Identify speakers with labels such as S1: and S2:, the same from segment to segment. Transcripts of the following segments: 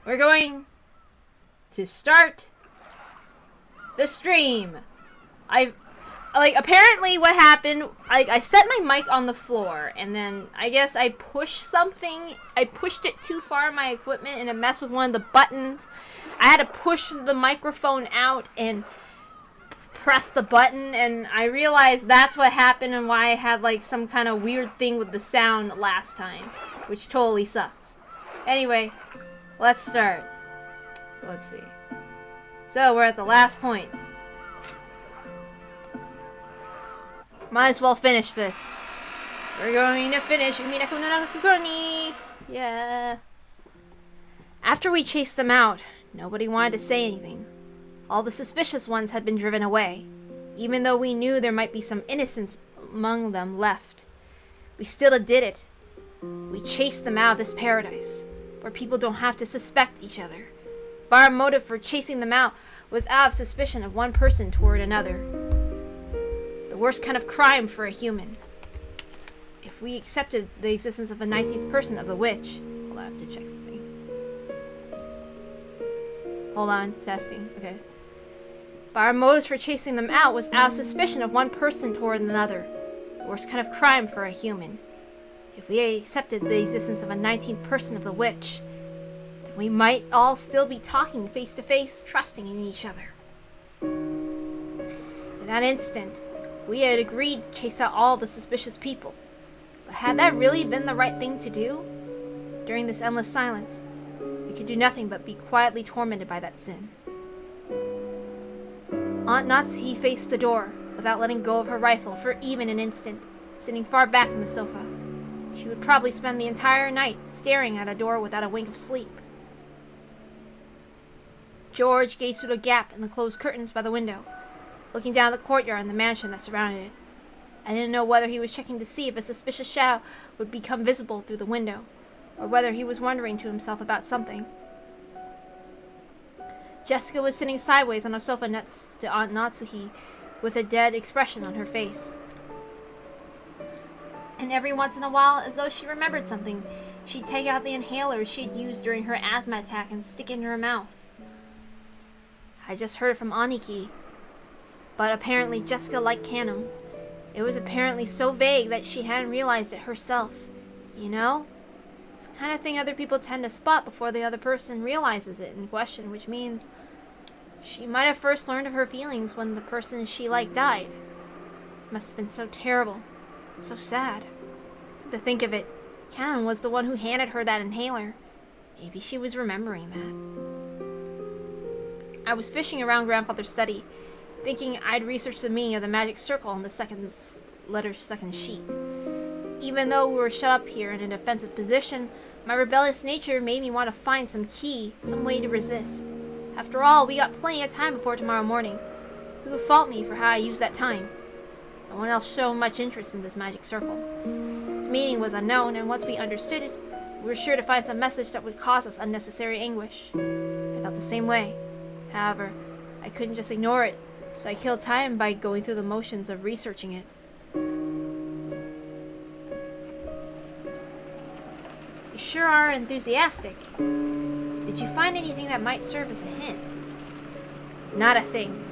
S1: we're going to start the stream. Apparently what happened, I set my mic on the floor, and then I guess I pushed something. I pushed it too far in my equipment, and it messed with one of the buttons. I had to push the microphone out and press the button, and I realized that's what happened and why I had like some kind of weird thing with the sound last time, which totally sucks. Anyway, let's start. So let's see. So we're at the last point. Might as well finish this. We're going to finish Umineko no Naku. Yeah. After we chased them out, nobody wanted to say anything. All the suspicious ones had been driven away, even though we knew there might be some innocents among them left. We still did it. We chased them out of this paradise, where people don't have to suspect each other. But our motive for chasing them out was out of suspicion of one person toward another. The worst kind of crime for a human. If we accepted the existence of a 19th person of the witch... Hold on, I have to check something. Hold on, testing. Okay. But our motives for chasing them out was out of suspicion of one person toward another. The worst kind of crime for a human. If we accepted the existence of a 19th person of the witch, then we might all still be talking face to face, trusting in each other. In that instant, we had agreed to chase out all the suspicious people. But had that really been the right thing to do? During this endless silence, we could do nothing but be quietly tormented by that sin. Aunt Natsuhi faced the door, without letting go of her rifle for even an instant, sitting far back in the sofa. She would probably spend the entire night staring at a door without a wink of sleep. George gazed through the gap in the closed curtains by the window, looking down the courtyard and the mansion that surrounded it. I didn't know whether he was checking to see if a suspicious shadow would become visible through the window, or whether he was wondering to himself about something. Jessica was sitting sideways on a sofa next to Aunt Natsuhi, with a dead expression on her face. And every once in a while, as though she remembered something, she'd take out the inhaler she'd used during her asthma attack and stick it in her mouth. I just heard it from Aniki. But apparently Jessica liked canon. It was apparently so vague that she hadn't realized it herself. You know? It's the kind of thing other people tend to spot before the other person realizes it in question, which means she might have first learned of her feelings when the person she liked died. It must have been so terrible. So sad. To think of it, Canon was the one who handed her that inhaler. Maybe she was remembering that. I was fishing around Grandfather's study, thinking I'd research the meaning of the magic circle on the second sheet. Even though we were shut up here in a defensive position, my rebellious nature made me want to find some key, some way to resist. After all, we got plenty of time before tomorrow morning. Who would fault me for how I used that time? No one else showed much interest in this magic circle. Its meaning was unknown, and once we understood it, we were sure to find some message that would cause us unnecessary anguish. I felt the same way. However, I couldn't just ignore it, so I killed time by going through the motions of researching it. You sure are enthusiastic. Did you find anything that might serve as a hint? Not a thing.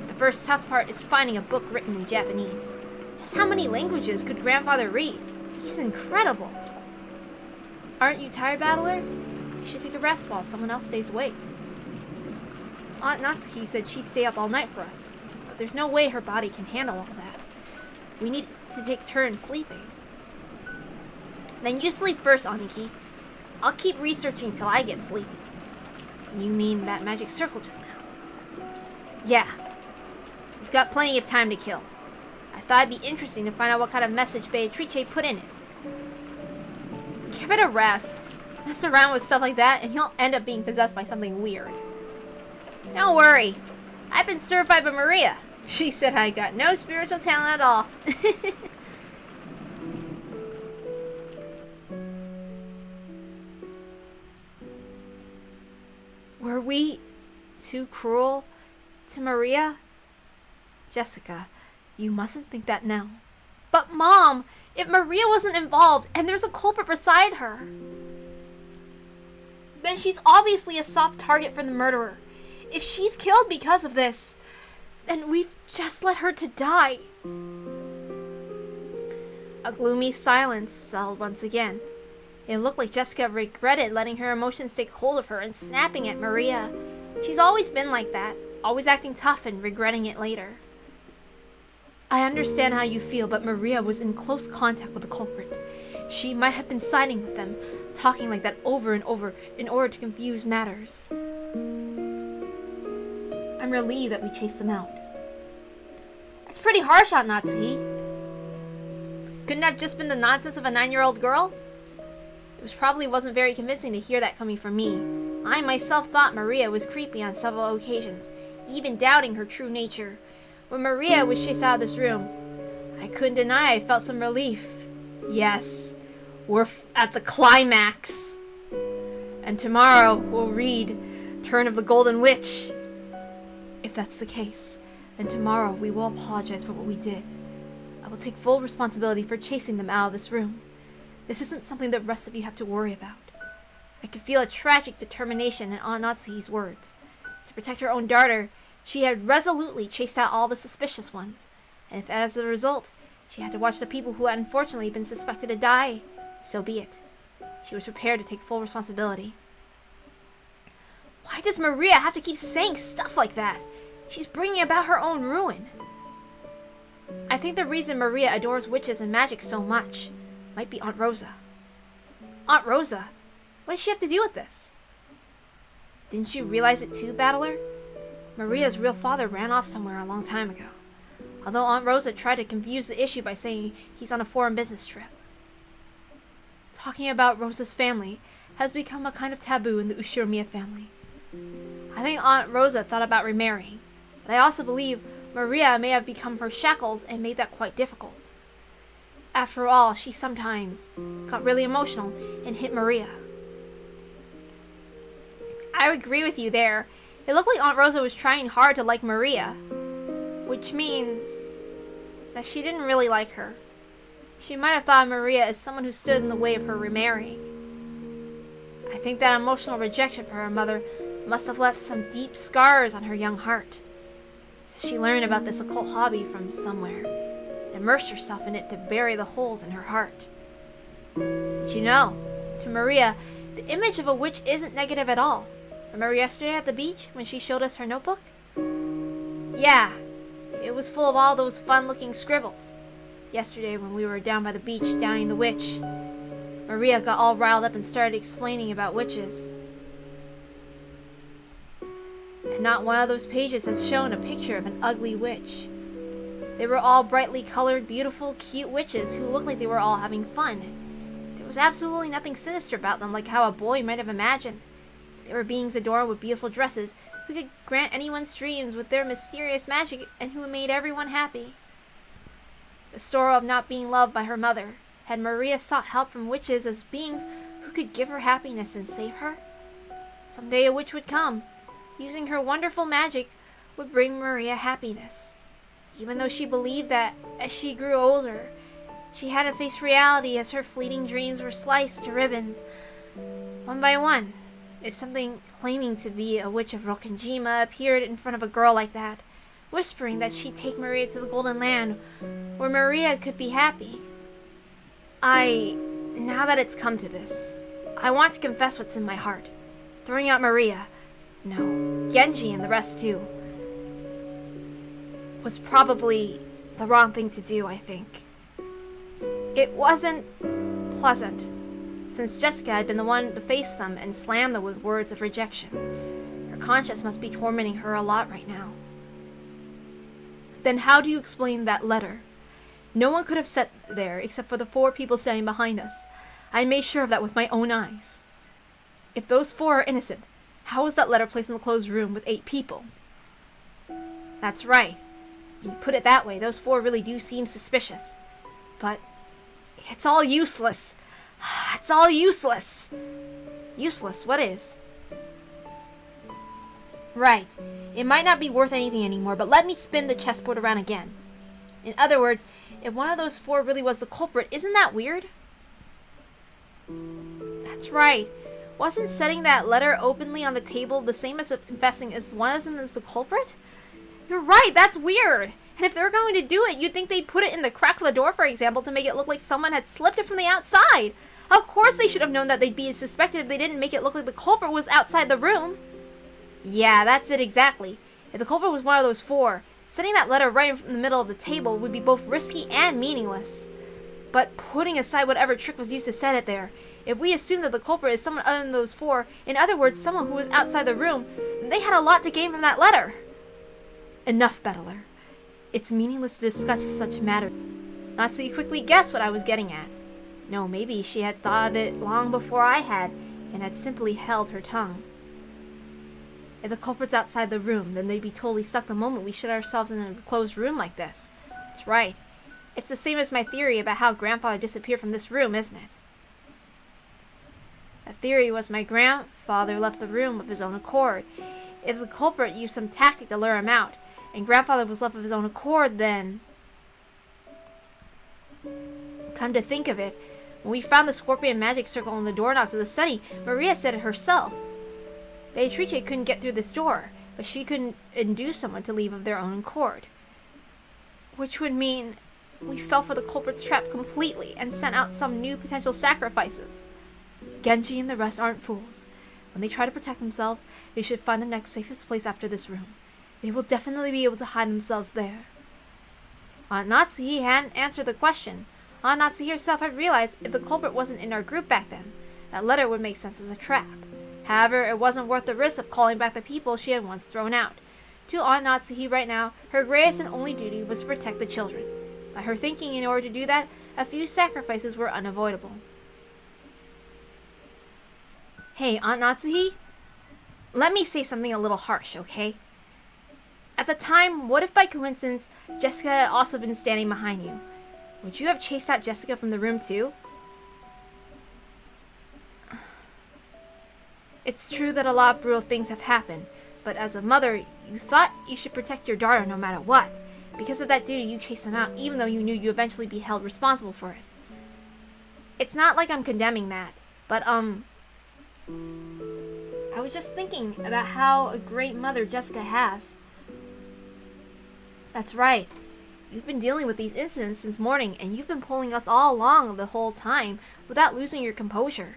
S1: The first tough part is finding a book written in Japanese. Just how many languages could Grandfather read? He's incredible. Aren't you tired, Battler? You should take a rest while someone else stays awake. Aunt Natsuhi said she'd stay up all night for us, but there's no way her body can handle all that. We need to take turns sleeping. Then you sleep first, Aniki. I'll keep researching till I get sleepy. You mean that magic circle just now? Yeah. You've got plenty of time to kill. I thought it'd be interesting to find out what kind of message Beatrice put in it. Give it a rest. Mess around with stuff like that and he'll end up being possessed by something weird. Don't worry. I've been certified by Maria. She said I got no spiritual talent at all. Were we too cruel to Maria? Jessica, you mustn't think that now. But Mom, if Maria wasn't involved and there's a culprit beside her, then And she's obviously a soft target for the murderer. If she's killed because of this, then we've just let her to die. A gloomy silence settled once again. It looked like Jessica regretted letting her emotions take hold of her and snapping at Maria. She's always been like that, always acting tough and regretting it later. I understand how you feel, but Maria was in close contact with the culprit. She might have been siding with them, talking like that over and over in order to confuse matters. I'm relieved that we chased them out. That's pretty harsh on Natsuki. Couldn't that have just been the nonsense of a 9-year-old girl? It probably wasn't very convincing to hear that coming from me. I myself thought Maria was creepy on several occasions, even doubting her true nature. When Maria was chased out of this room, I couldn't deny I felt some relief. Yes, we're at the climax. And tomorrow we'll read Turn of the Golden Witch. If that's the case, then tomorrow we will apologize for what we did. I will take full responsibility for chasing them out of this room. This isn't something the rest of you have to worry about. I could feel a tragic determination in Aunt Natsuki's words. To protect her own daughter, she had resolutely chased out all the suspicious ones. And if as a result, she had to watch the people who had unfortunately been suspected to die, so be it. She was prepared to take full responsibility. Why does Maria have to keep saying stuff like that? She's bringing about her own ruin. I think the reason Maria adores witches and magic so much might be Aunt Rosa. Aunt Rosa? What does she have to do with this? Didn't you realize it too, Battler? Maria's real father ran off somewhere a long time ago, although Aunt Rosa tried to confuse the issue by saying he's on a foreign business trip. Talking about Rosa's family has become a kind of taboo in the Ushiromiya family. I think Aunt Rosa thought about remarrying, but I also believe Maria may have become her shackles and made that quite difficult. After all, she sometimes got really emotional and hit Maria. I agree with you there. It looked like Aunt Rosa was trying hard to like Maria, which means that she didn't really like her. She might have thought of Maria as someone who stood in the way of her remarrying. I think that emotional rejection from her mother must have left some deep scars on her young heart. So she learned about this occult hobby from somewhere, and immersed herself in it to bury the holes in her heart. But you know, to Maria, the image of a witch isn't negative at all. Remember yesterday at the beach when she showed us her notebook? Yeah, it was full of all those fun-looking scribbles. Yesterday when we were down by the beach downing the witch, Maria got all riled up and started explaining about witches. And not one of those pages has shown a picture of an ugly witch. They were all brightly colored, beautiful, cute witches who looked like they were all having fun. There was absolutely nothing sinister about them, like how a boy might have imagined. They were beings adorned with beautiful dresses who could grant anyone's dreams with their mysterious magic and who made everyone happy. The sorrow of not being loved by her mother. Had Maria sought help from witches as beings who could give her happiness and save her? Someday a witch would come. Using her wonderful magic would bring Maria happiness. Even though she believed that, as she grew older, she had to face reality as her fleeting dreams were sliced to ribbons, one by one. If something claiming to be a witch of Rokkenjima appeared in front of a girl like that, whispering that she'd take Maria to the Golden Land, where Maria could be happy. Now that it's come to this, I want to confess what's in my heart. Throwing out Maria, no, Genji and the rest too, was probably the wrong thing to do, I think. It wasn't pleasant, since Jessica had been the one to face them and slam them with words of rejection. Her conscience must be tormenting her a lot right now. Then how do you explain that letter? No one could have sat there except for the 4 people standing behind us. I made sure of that with my own eyes. If those 4 are innocent, how was that letter placed in the closed room with 8 people? That's right. When you put it that way, those 4 really do seem suspicious. But it's all useless. It's all useless. Useless? What is? Right. It might not be worth anything anymore, but let me spin the chessboard around again. In other words, if one of those 4 really was the culprit, isn't that weird? That's right. Wasn't setting that letter openly on the table the same as confessing as one of them is the culprit? You're right, that's weird. And if they're going to do it, you'd think they'd put it in the crack of the door, for example, to make it look like someone had slipped it from the outside. Of course they should have known that they'd be suspected if they didn't make it look like the culprit was outside the room. Yeah, that's it exactly. If the culprit was one of those four, setting that letter right in the middle of the table would be both risky and meaningless. But putting aside whatever trick was used to set it there, if we assume that the culprit is someone other than those four, in other words, someone who was outside the room, then they had a lot to gain from that letter. Enough, Battler. It's meaningless to discuss such matters. Not so you quickly guessed what I was getting at. No, maybe she had thought of it long before I had, and had simply held her tongue. If the culprit's outside the room, then they'd be totally stuck the moment we shut ourselves in a closed room like this. That's right. It's the same as my theory about how Grandfather disappeared from this room, isn't it? That theory was my grandfather left the room of his own accord. If the culprit used some tactic to lure him out, and Grandfather was left of his own accord, then... Come to think of it, when we found the scorpion magic circle on the doorknobs of the study, Maria said it herself. Beatrice couldn't get through this door, but she couldn't induce someone to leave of their own accord. Which would mean we fell for the culprit's trap completely and sent out some new potential sacrifices. Genji and the rest aren't fools. When they try to protect themselves, they should find the next safest place after this room. They will definitely be able to hide themselves there. Aunt Natsuhi hadn't answered the question. Aunt Natsuhi herself had realized if the culprit wasn't in our group back then, that letter would make sense as a trap. However, it wasn't worth the risk of calling back the people she had once thrown out. To Aunt Natsuhi right now, her greatest and only duty was to protect the children. By her thinking, in order to do that, a few sacrifices were unavoidable. Hey, Aunt Natsuhi? Let me say something a little harsh, okay? At the time, what if by coincidence, Jessica had also been standing behind you? Would you have chased out Jessica from the room too? It's true that a lot of brutal things have happened, but as a mother, you thought you should protect your daughter no matter what. Because of that duty, you chased them out, even though you knew you'd eventually be held responsible for it. It's not like I'm condemning that, but, I was just thinking about how a great mother Jessica has. That's right. You've been dealing with these incidents since morning, and you've been pulling us all along the whole time without losing your composure.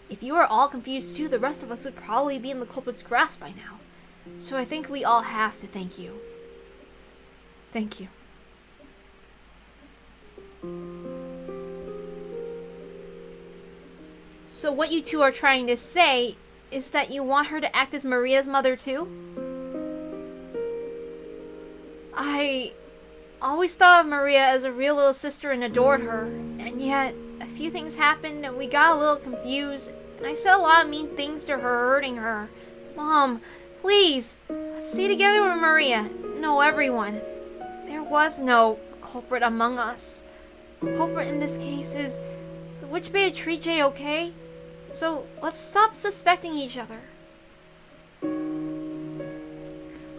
S1: If you were all confused too, the rest of us would probably be in the culprit's grasp by now. So I think we all have to thank you. Thank you. So what you two are trying to say is that you want her to act as Maria's mother too? I always thought of Maria as a real little sister and adored her, and yet a few things happened and we got a little confused, and I said a lot of mean things to her, hurting her. Mom, please, let's stay together with Maria. No, everyone. There was no culprit among us. The culprit in this case is the witch Beatrice, okay? So let's stop suspecting each other.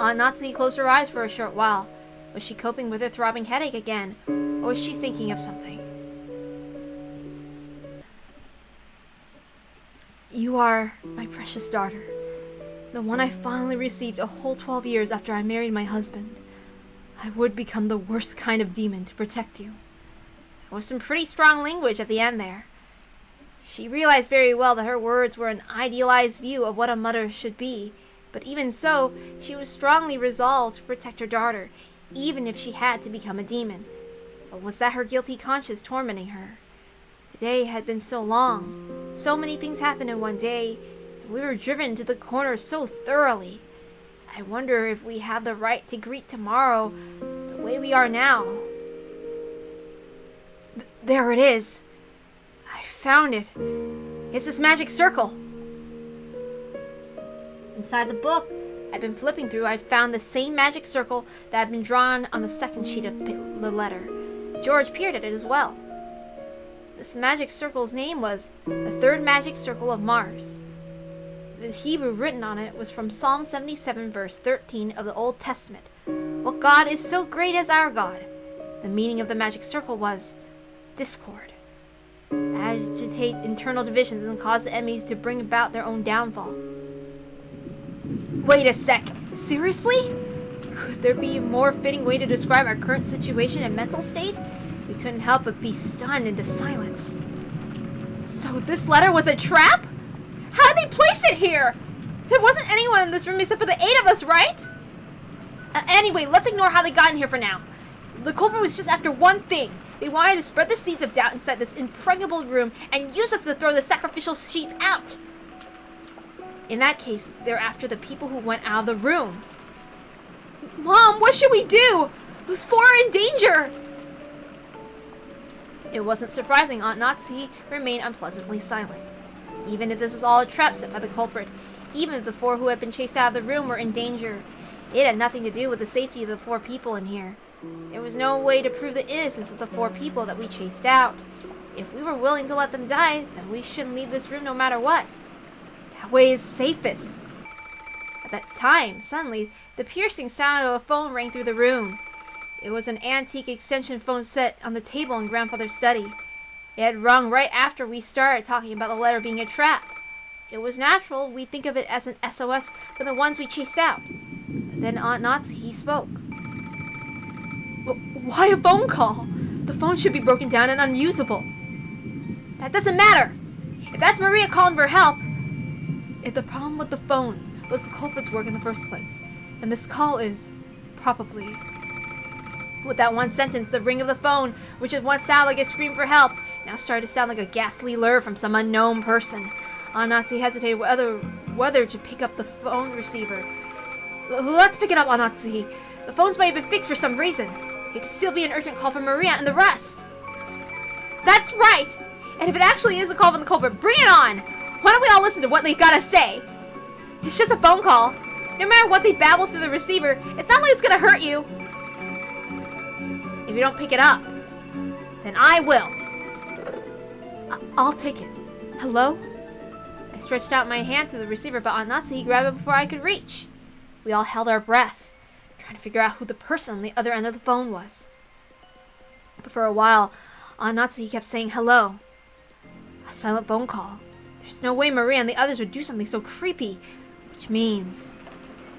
S1: Aunt Natsuhi closed her eyes for a short while. Was she coping with her throbbing headache again, or was she thinking of something? You are my precious daughter, the one I finally received a whole 12 years after I married my husband. I would become the worst kind of demon to protect you. There was some pretty strong language at the end there. She realized very well that her words were an idealized view of what a mother should be, but even so, she was strongly resolved to protect her daughter, even if she had to become a demon. But was that her guilty conscience tormenting her? The day had been so long. So many things happened in one day, and we were driven to the corner so thoroughly. I wonder if we have the right to greet tomorrow the way we are now. There it is. I found it. It's this magic circle. Inside the book I've been flipping through, I found the same magic circle that had been drawn on the second sheet of the letter. George peered at it as well. This magic circle's name was the Third Magic Circle of Mars. The Hebrew written on it was from Psalm 77 verse 13 of the Old Testament. What God is so great as our God? The meaning of the magic circle was discord. As agitate internal divisions and cause the enemies to bring about their own downfall. Wait a sec. Seriously? Could there be a more fitting way to describe our current situation and mental state? We couldn't help but be stunned into silence. So this letter was a trap? How did they place it here? There wasn't anyone in this room except for the 8 of us, right? Anyway, let's ignore how they got in here for now. The culprit was just after one thing. They wanted to spread the seeds of doubt inside this impregnable room and use us to throw the sacrificial sheep out. In that case, they're after the people who went out of the room. Mom, what should we do? Those 4 are in danger! It wasn't surprising Aunt Natsuki remained unpleasantly silent. Even if this is all a trap set by the culprit, even if the 4 who had been chased out of the room were in danger, it had nothing to do with the safety of the 4 people in here. There was no way to prove the innocence of the 4 people that we chased out. If we were willing to let them die, then we shouldn't leave this room no matter what. That way is safest. At that time, suddenly, the piercing sound of a phone rang through the room. It was an antique extension phone set on the table in Grandfather's study. It had rung right after we started talking about the letter being a trap. It was natural we'd think of it as an SOS for the ones we chased out. But then Aunt Natsuki spoke. Why a phone call? The phone should be broken down and unusable. That doesn't matter. If that's Maria calling for help. If the problem with the phones was the culprit's work in the first place, then this call is probably... With that one sentence, the ring of the phone, which had once sounded like a scream for help, now started to sound like a ghastly lure from some unknown person. Anatsi hesitated whether to pick up the phone receiver. Let's pick it up, Anatsi. The phones might have been fixed for some reason. It could still be an urgent call from Maria and the rest. That's right! And if it actually is a call from the culprit, bring it on! Why don't we all listen to what they've got to say? It's just a phone call. No matter what they babble through the receiver, it's not like it's gonna hurt you. If you don't pick it up, then I will. I'll take it. Hello? I stretched out my hand to the receiver, but Anatsuki grabbed it before I could reach. We all held our breath, trying to figure out who the person on the other end of the phone was. But for a while, Anatsuki kept saying hello. A silent phone call. There's no way Maria and the others would do something so creepy. Which means,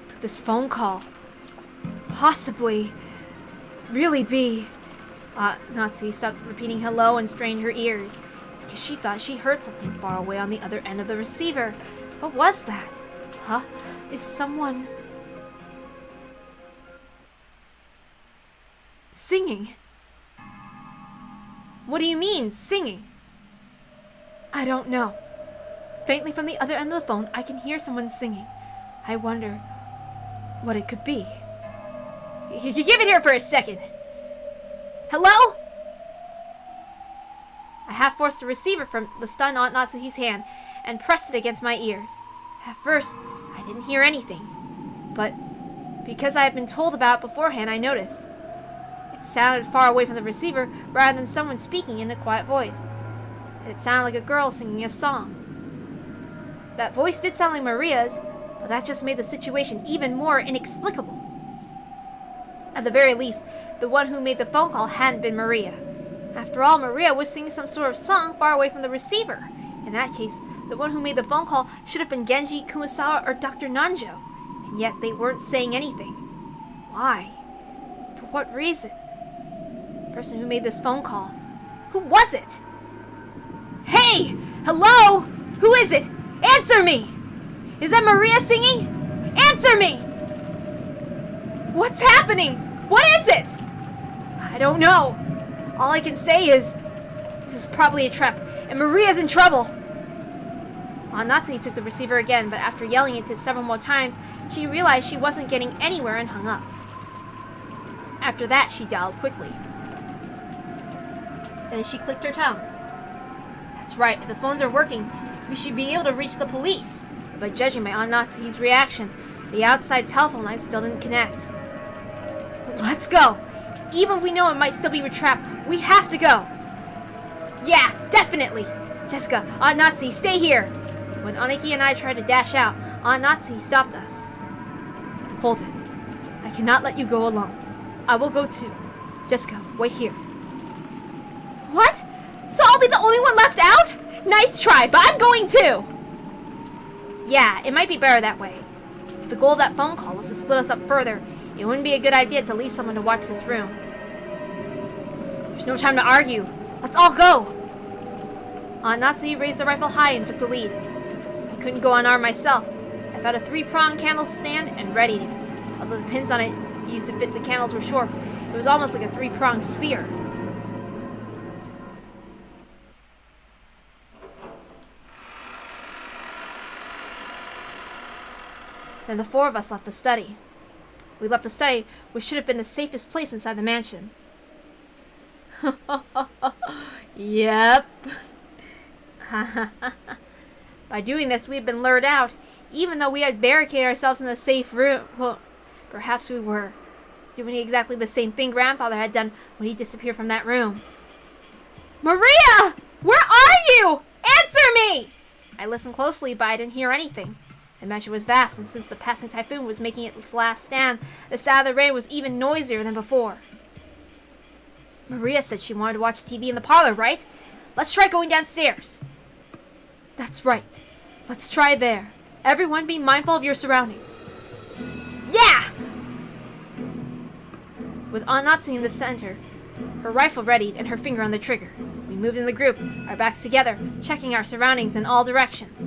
S1: could this phone call possibly really be... Natsuki stopped repeating hello and strained her ears, because she thought she heard something far away on the other end of the receiver. What was that? Huh? Is someone... singing? What do you mean, singing? I don't know. Faintly from the other end of the phone, I can hear someone singing. I wonder what it could be. Give it here for a second. Hello? I half forced the receiver from the stunned Aunt Natsuki's hand and pressed it against my ears. At first, I didn't hear anything. But because I had been told about it beforehand, I noticed. It sounded far away from the receiver rather than someone speaking in a quiet voice. It sounded like a girl singing a song. That voice did sound like Maria's, but that just made the situation even more inexplicable. At the very least, the one who made the phone call hadn't been Maria. After all, Maria was singing some sort of song far away from the receiver. In that case, the one who made the phone call should have been Genji, Kumasawa, or Dr. Nanjo. And yet they weren't saying anything. Why? For what reason? The person who made this phone call. Who was it? Hey! Hello? Who is it? Answer me! Is that Maria singing? Answer me! What's happening? What is it? I don't know. All I can say is, this is probably a trap, and Maria's in trouble. Natsuki took the receiver again, but after yelling it several more times, she realized she wasn't getting anywhere and hung up. After that, she dialed quickly. Then she clicked her tongue. That's right, if the phones are working, we should be able to reach the police. But by judging by Aunt Natsuki's reaction, the outside telephone line still didn't connect. Let's go! Even if we know it might still be a trap, we have to go! Yeah, definitely! Jessica, Aunt Natsuki, stay here! When Aniki and I tried to dash out, Aunt Natsuki stopped us. Hold it. I cannot let you go alone. I will go too. Jessica, wait here. What? So I'll be the only one left out? Nice try, but I'm going too! Yeah, it might be better that way. If the goal of that phone call was to split us up further, it wouldn't be a good idea to leave someone to watch this room. There's no time to argue. Let's all go! Natsuki raised the rifle high and took the lead. I couldn't go unarmed myself. I found a 3-pronged candle stand and readied it. Although the pins on it used to fit the candles were short, it was almost like a 3-pronged spear. Then the 4 of us left the study. We left the study, which should have been the safest place inside the mansion. Yep. By doing this, we had been lured out, even though we had barricaded ourselves in the safe room. Well, perhaps we were doing exactly the same thing Grandfather had done when he disappeared from that room. Maria! Where are you? Answer me! I listened closely, but I didn't hear anything. The mansion was vast, and since the passing typhoon was making its last stand, the sound of the rain was even noisier than before. Maria said she wanted to watch TV in the parlor, right? Let's try going downstairs. That's right. Let's try there. Everyone be mindful of your surroundings. Yeah! With Natsuki in the center, her rifle readied and her finger on the trigger, we moved in the group, our backs together, checking our surroundings in all directions.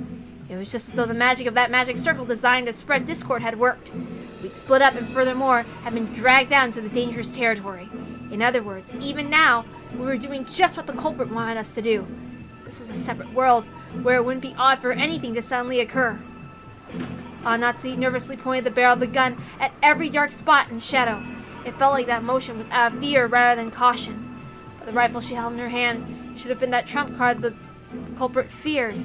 S1: It was just as though the magic of that magic circle designed to spread discord had worked. We'd split up and furthermore had been dragged down to the dangerous territory. In other words, even now, we were doing just what the culprit wanted us to do. This is a separate world where it wouldn't be odd for anything to suddenly occur. Natsuki nervously pointed the barrel of the gun at every dark spot and shadow. It felt like that motion was out of fear rather than caution. But the rifle she held in her hand should have been that trump card the culprit feared.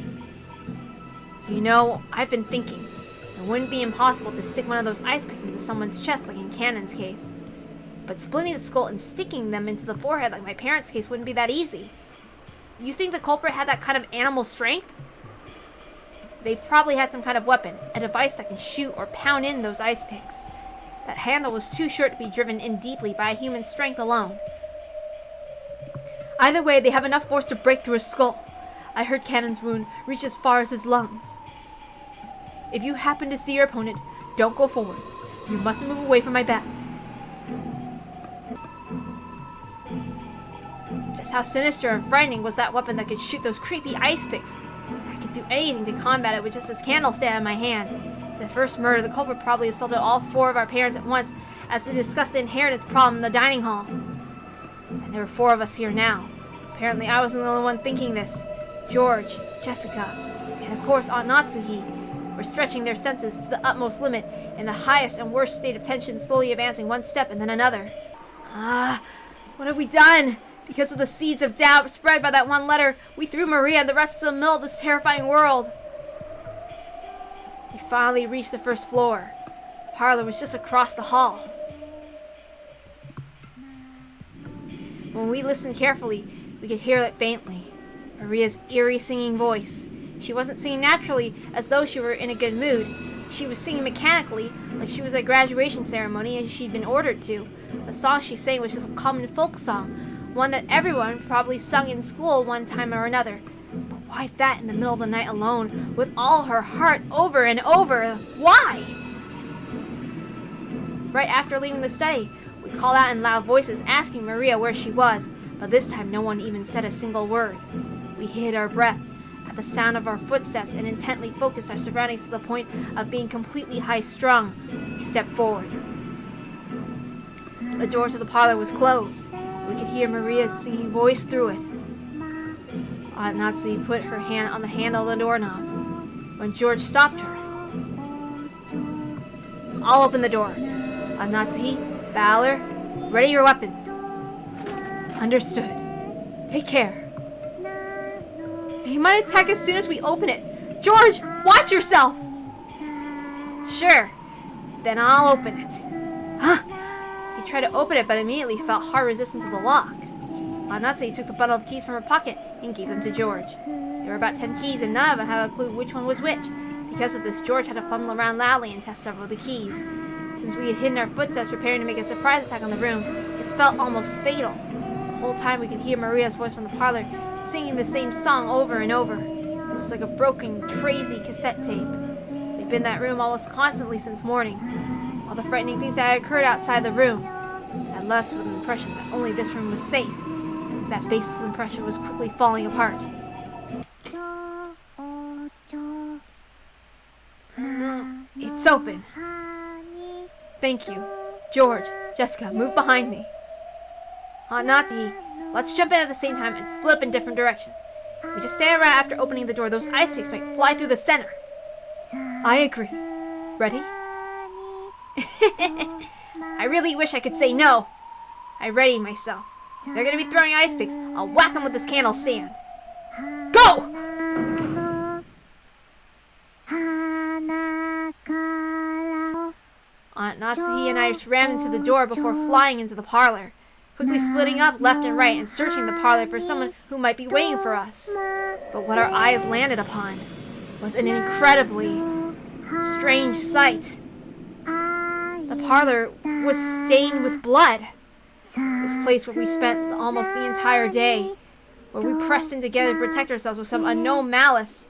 S1: You know, I've been thinking. It wouldn't be impossible to stick one of those ice picks into someone's chest like in Cannon's case. But splitting the skull and sticking them into the forehead like my parents' case wouldn't be that easy. You think the culprit had that kind of animal strength? They probably had some kind of weapon, a device that can shoot or pound in those ice picks. That handle was too short to be driven in deeply by human strength alone. Either way, they have enough force to break through his skull. I heard Cannon's wound reach as far as his lungs. If you happen to see your opponent, don't go forwards. You mustn't move away from my back. Just how sinister and frightening was that weapon that could shoot those creepy ice picks? I could do anything to combat it with just this candle stand in my hand. The first murder, the culprit probably assaulted all 4 of our parents at once as they discussed the inheritance problem in the dining hall. And there were 4 of us here now. Apparently I wasn't the only one thinking this. George, Jessica, and of course Aunt Natsuki were stretching their senses to the utmost limit in the highest and worst state of tension, slowly advancing one step and then another. What have we done? Because of the seeds of doubt spread by that one letter, we threw Maria and the rest to the middle of this terrifying world. We finally reached the first floor. The parlor was just across the hall. When we listened carefully, we could hear it faintly. Maria's eerie singing voice. She wasn't singing naturally, as though she were in a good mood. She was singing mechanically, like she was at a graduation ceremony and she'd been ordered to. The song she sang was just a common folk song, one that everyone probably sung in school one time or another. But why that in the middle of the night alone, with all her heart over and over? Why? Right after leaving the study, we called out in loud voices asking Maria where she was, but this time no one even said a single word. We hid our breath at the sound of our footsteps and intently focused our surroundings to the point of being completely high-strung. We stepped forward. The door to the parlor was closed. We could hear Maria's singing voice through it. Aunt Natsuki put her hand on the handle of the doorknob when George stopped her. I'll open the door. Aunt Natsuki, Valor, ready your weapons. Understood. Take care. He might attack as soon as we open it. George, watch yourself! Sure. Then I'll open it. Huh? He tried to open it, but immediately felt hard resistance to the lock. Natsuki took the bundle of keys from her pocket and gave them to George. There were about 10 keys, and none of them had a clue which one was which. Because of this, George had to fumble around loudly and test several of the keys. Since we had hidden our footsteps preparing to make a surprise attack on the room, it felt almost fatal. whole time we could hear Maria's voice from the parlor, singing the same song over and over. It was like a broken, crazy cassette tape. We'd been in that room almost constantly since morning. All the frightening things that had occurred outside the room had left us with an impression that only this room was safe. That baseless impression was quickly falling apart. It's open. Thank you. George, Jessica, move behind me. Natsuki, let's jump in at the same time and split up in different directions. If we just stand around after opening the door, those ice picks might fly through the center. I agree. Ready? I really wish I could say no. I readied myself. If they're gonna be throwing ice picks, I'll whack them with this candle stand. Go! Aunt Natsuki and I rammed into the door before flying into the parlor, quickly splitting up left and right and searching the parlor for someone who might be waiting for us. But what our eyes landed upon was an incredibly strange sight. The parlor was stained with blood. This place where we spent almost the entire day, where we pressed in together to protect ourselves with some unknown malice,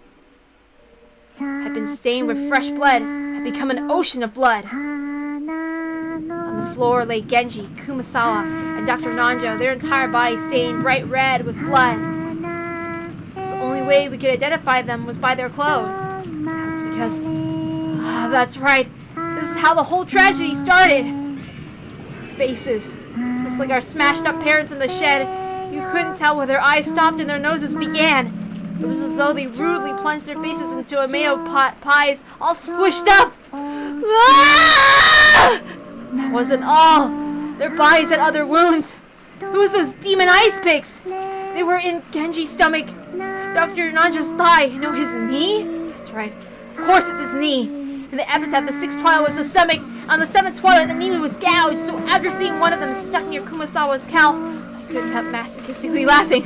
S1: had been stained with fresh blood, had become an ocean of blood. On the floor lay Genji, Kumasawa, and Dr. Nanjo, their entire bodies stained bright red with blood. The only way we could identify them was by their clothes. That was because... that's right. This is how the whole tragedy started. Faces. Just like our smashed up parents in the shed, you couldn't tell where their eyes stopped and their noses began. It was as though they rudely plunged their faces into tomato pies, all squished up. Ah! That wasn't all. Their bodies had other wounds. Who was those demon ice picks? They were in Genji's stomach, Dr. Nanjo's thigh, no, his knee? That's right. Of course it's his knee. In the epitaph, the sixth twilight was the stomach. On the seventh twilight, the knee was gouged. So after seeing one of them stuck near Kumasawa's calf, I couldn't help masochistically laughing.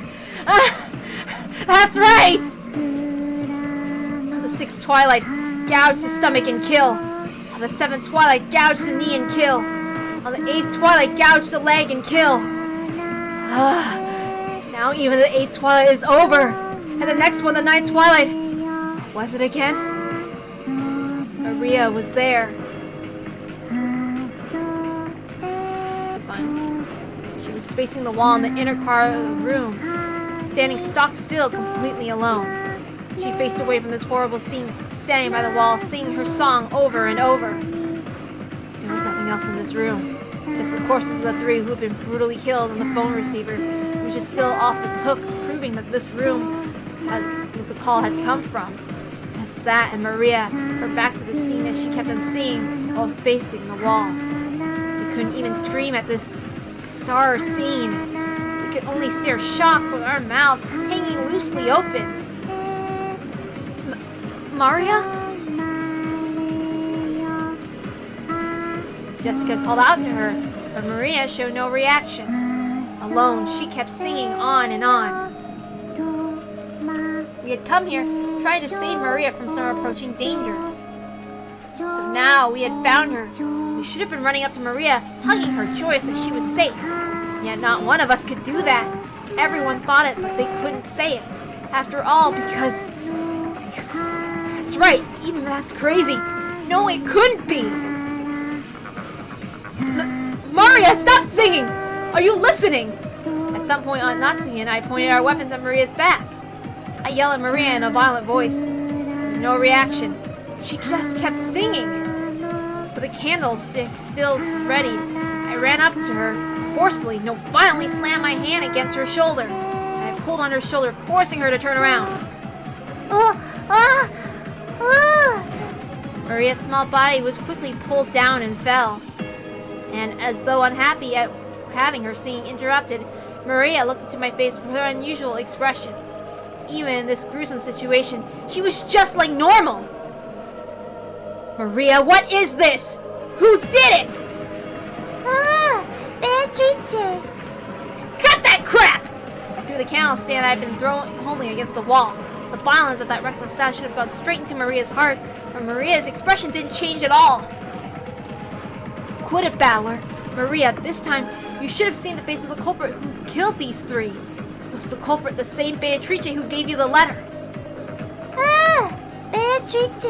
S1: That's right! The sixth twilight gouged the stomach and kill. On the seventh twilight, gouged the knee and kill. On the eighth twilight, gouged the leg and kill. Now even the eighth twilight is over. And the next one, the ninth twilight. Was it again? Maria was there. Fun. She was facing the wall in the inner part of the room, standing stock still, completely alone. She faced away from this horrible scene, standing by the wall, singing her song over and over. There was nothing else in this room. Just the corpses of the three who had been brutally killed and the phone receiver, which is still off its hook, proving that this room was the call had come from. Just that and Maria, her back to the scene that she kept on seeing while facing the wall. We couldn't even scream at this bizarre scene. We could only stare shocked with our mouths hanging loosely open. Maria? Jessica called out to her, but Maria showed no reaction. Alone, she kept singing on and on. We had come here trying to save Maria from some approaching danger. So now we had found her. We should have been running up to Maria, hugging her, joyous that she was safe. Yet not one of us could do that. Everyone thought it, but they couldn't say it. After all, because that's right, even that's crazy. No, it couldn't be. Maria, stop singing! Are you listening? At some point, Aunt Natsuki and I pointed our weapons at Maria's back. I yelled at Maria in a violent voice. There was no reaction. She just kept singing. With the candlestick still ready, I ran up to her, forcefully, violently slammed my hand against her shoulder. I pulled on her shoulder, forcing her to turn around. Maria's small body was quickly pulled down and fell. And as though unhappy at having her singing interrupted, Maria looked into my face with her unusual expression. Even in this gruesome situation, she was just like normal. Maria, what is this? Who did it?
S2: BEATRICE.
S1: Cut that crap! I threw the candle stand I had been holding against the wall. The violence of that reckless sound should have gone straight into Maria's heart, but Maria's expression didn't change at all. Quit it, Battler. Maria, this time, you should have seen the face of the culprit who killed these three? Was the culprit the same Beatrice who gave you the letter?
S2: Beatrice.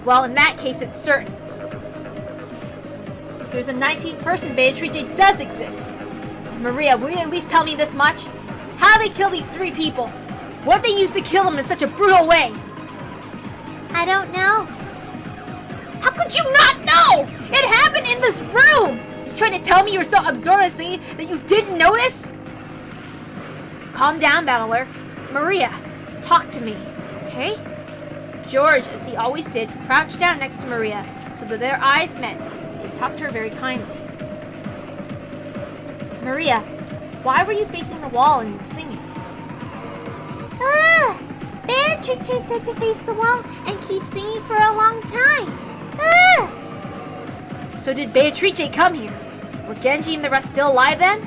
S1: Well, in that case, it's certain. If there's a 19th person, Beatrice does exist. And Maria, will you at least tell me this much? How did they kill these three people? What they used to kill them in such a brutal way?
S2: I don't know.
S1: How could you not know? It happened in this room! You trying to tell me you were so absorbed in singing that you didn't notice? Calm down, Battler. Maria, talk to me, okay? George, as he always did, crouched down next to Maria so that their eyes met. He talked to her very kindly. Maria, why were you facing the wall and singing?
S2: Beatrice said to face the wall and keep singing for a long time.
S1: So did Beatrice come here? Were Genji and the rest still alive then?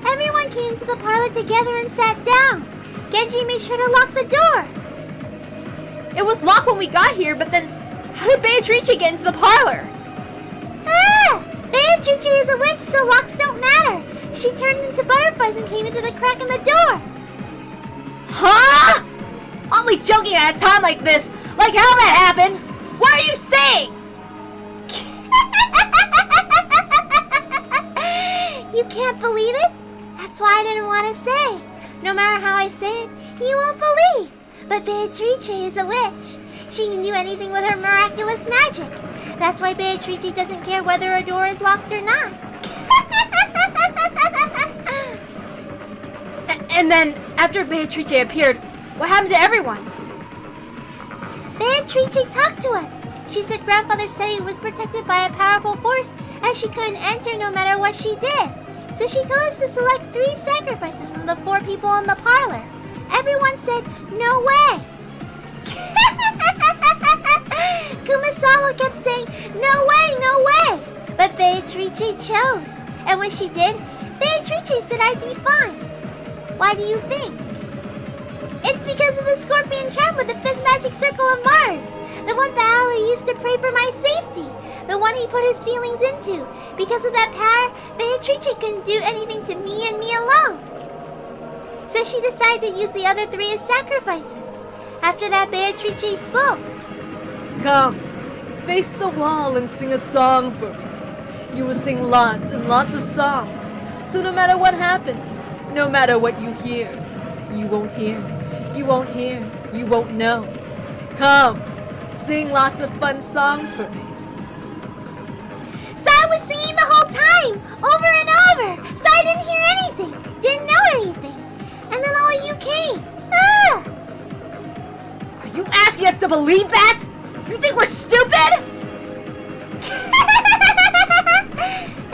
S2: Everyone came to the parlor together and sat down. Genji made sure to lock the door.
S1: It was locked when we got here, but then how did Beatrice get into the parlor?
S2: Beatrice is a witch, so locks don't matter. She turned into butterflies and came into the crack in the door.
S1: Huh? Only joking at a time like this. Like how that happened? What are you saying?
S2: You can't believe it? That's why I didn't want to say. No matter how I say it, you won't believe. But Beatrice is a witch. She can do anything with her miraculous magic. That's why Beatrice doesn't care whether a door is locked or not.
S1: And then, after Beatrice appeared, what happened to everyone?
S2: Beatrice talked to us. She said grandfather's study was protected by a powerful force and she couldn't enter no matter what she did. So she told us to select 3 sacrifices from the 4 people in the parlor. Everyone said, no way. Kumasawa kept saying, no way, no way. But Beatrice chose. And when she did, Beatrice said I'd be fine. Why do you think? It's because of the scorpion charm with the 5th magic circle of Mars. The one Battler used to pray for my safety. The one he put his feelings into. Because of that power, Beatrice couldn't do anything to me and me alone. So she decided to use the other 3 as sacrifices. After that, Beatrice spoke.
S3: Come, face the wall and sing a song for me. You will sing lots and lots of songs. So no matter what happens, no matter what you hear, you won't hear, you won't hear, you won't know. Come, sing lots of fun songs for me.
S2: So I was singing the whole time, over and over, so I didn't hear anything, didn't know anything. And then all of you came.
S1: Are you asking us to believe that? You think we're stupid?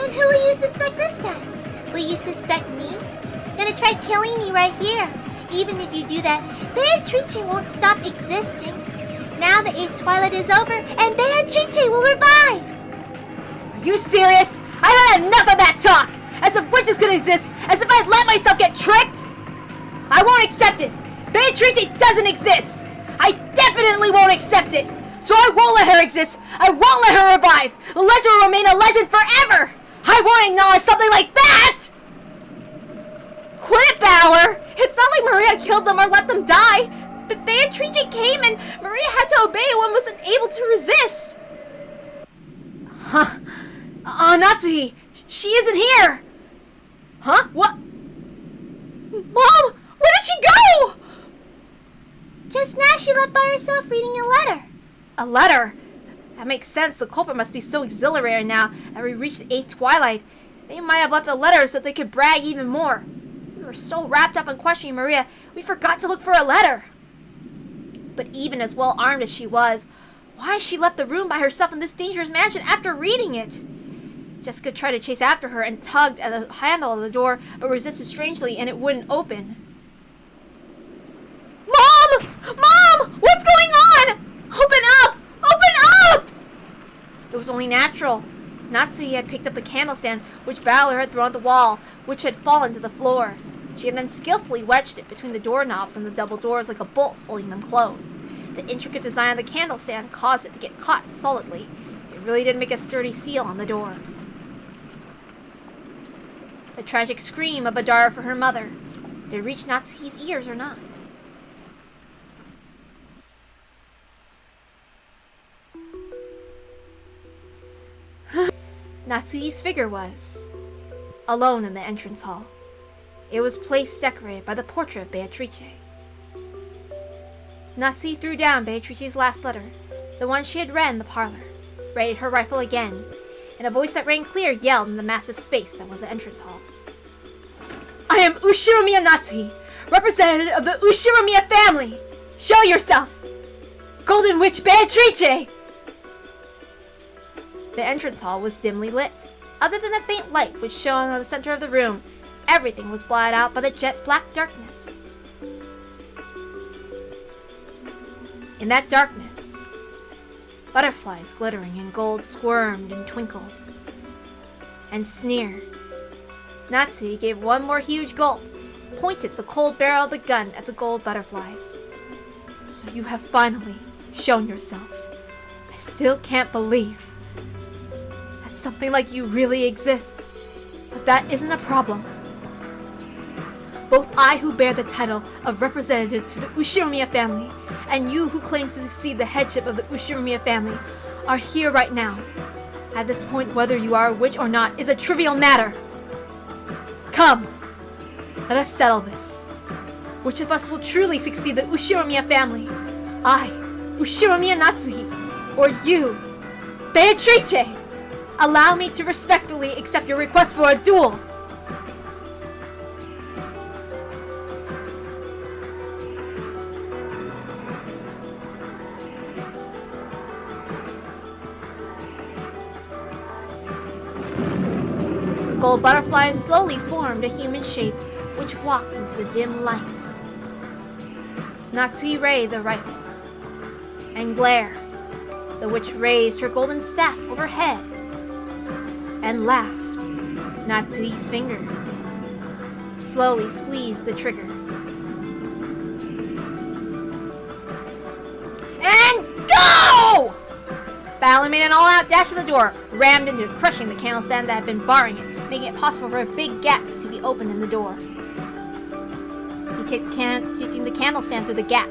S2: And who will you suspect this time? Will you suspect me? Gonna try killing me right here. Even if you do that, Beatrice won't stop existing. Now the 8th twilight is over, and Beatrice will revive.
S1: Are you serious? I've had enough of that talk! As if witches could exist, as if I'd let myself get tricked! I won't accept it! Beatrice doesn't exist! I definitely won't accept it! So I won't let her exist! I won't let her revive! The legend will remain a legend forever! I won't acknowledge something like that! Quit it, Battler! It's not like Maria killed them or let them die! But Beatrice came and Maria had to obey and wasn't able to resist! Huh? Natsuhi, she isn't here! Huh? What? Mom! Where did she go?
S2: Just now she left by herself reading a letter.
S1: A letter? That makes sense. The culprit must be so exhilarated now that we reached the 8th twilight. They might have left a letter so they could brag even more. We were so wrapped up in questioning Maria, we forgot to look for a letter. But even as well armed as she was, why she left the room by herself in this dangerous mansion after reading it? Jessica tried to chase after her and tugged at the handle of the door, but resisted strangely and it wouldn't open. Mom! Mom! What's going on? Open up! Open up! It was only natural. Natsuhi had picked up the candle stand, which Battler had thrown at the wall, which had fallen to the floor. She had then skillfully wedged it between the doorknobs and the double doors like a bolt holding them closed. The intricate design of the candle stand caused it to get caught solidly. It really did make a sturdy seal on the door. The tragic scream of Adara for her mother. Did it reach Natsuki's ears or not? Natsuki's figure was alone in the entrance hall. It was placed decorated by the portrait of Beatrice. Natsuki threw down Beatrice's last letter, the one she had read in the parlor, raided her rifle again, and a voice that rang clear yelled in the massive space that was the entrance hall. I am Ushiromiya Natsuki, representative of the Ushiromiya family! Show yourself! Golden Witch Beatrice! The entrance hall was dimly lit. Other than a faint light which shone on the center of the room, everything was blotted out by the jet black darkness. In that darkness, butterflies glittering in gold squirmed and twinkled and sneered. Natsuki gave one more huge gulp, pointed the cold barrel of the gun at the gold butterflies. So you have finally shown yourself. I still can't believe that something like you really exists, but that isn't a problem. Both I, who bear the title of representative to the Ushiromiya family, and you, who claim to succeed the headship of the Ushiromiya family, are here right now. At this point, whether you are a witch or not is a trivial matter. Come, let us settle this. Which of us will truly succeed the Ushiromiya family? I, Ushiromiya Natsuki, or you, Beatrice? Allow me to respectfully accept your request for a duel. The gold butterflies slowly formed a human shape, which walked into the dim light. Natsuki raised the rifle, and Glare, the witch raised her golden staff overhead, and laughed. Natsuki's finger slowly squeezed the trigger. And go! Battling made an all-out dash to the door, rammed into it, crushing the candle stand that had been barring it, making it possible for a big gap to be opened in the door. He kicking the candle stand through the gap.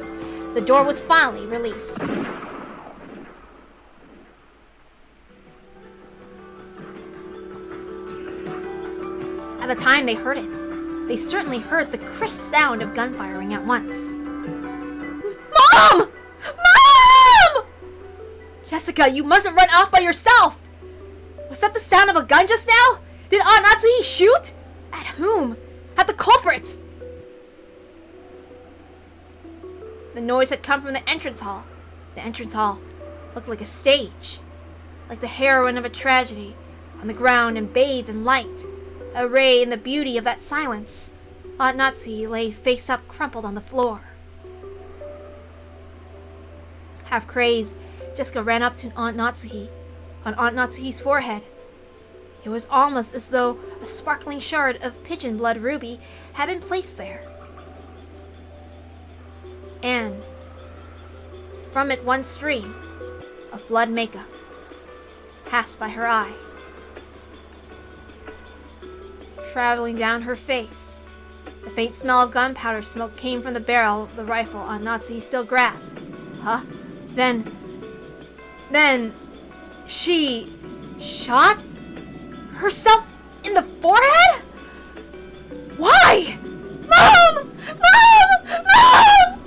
S1: The door was finally released. At the time they heard it, they certainly heard the crisp sound of gun firing at once. Mom! Mom! Jessica, you mustn't run off by yourself! Was that the sound of a gun just now? Did Aunt Natsuki shoot? At whom? At the culprit! The noise had come from the entrance hall. The entrance hall looked like a stage, like the heroine of a tragedy, on the ground and bathed in light. Arrayed in the beauty of that silence, Aunt Natsuki lay face up, crumpled on the floor. Half crazed, Jessica ran up to Aunt Natsuki. On Aunt Natsuki's forehead, it was almost as though a sparkling shard of pigeon blood ruby had been placed there. And from it one stream of blood makeup passed by her eye, traveling down her face. The faint smell of gunpowder smoke came from the barrel of the rifle on Natsuki still grasped. Huh? Then she shot herself in the forehead? Why? Mom! Mom! Mom!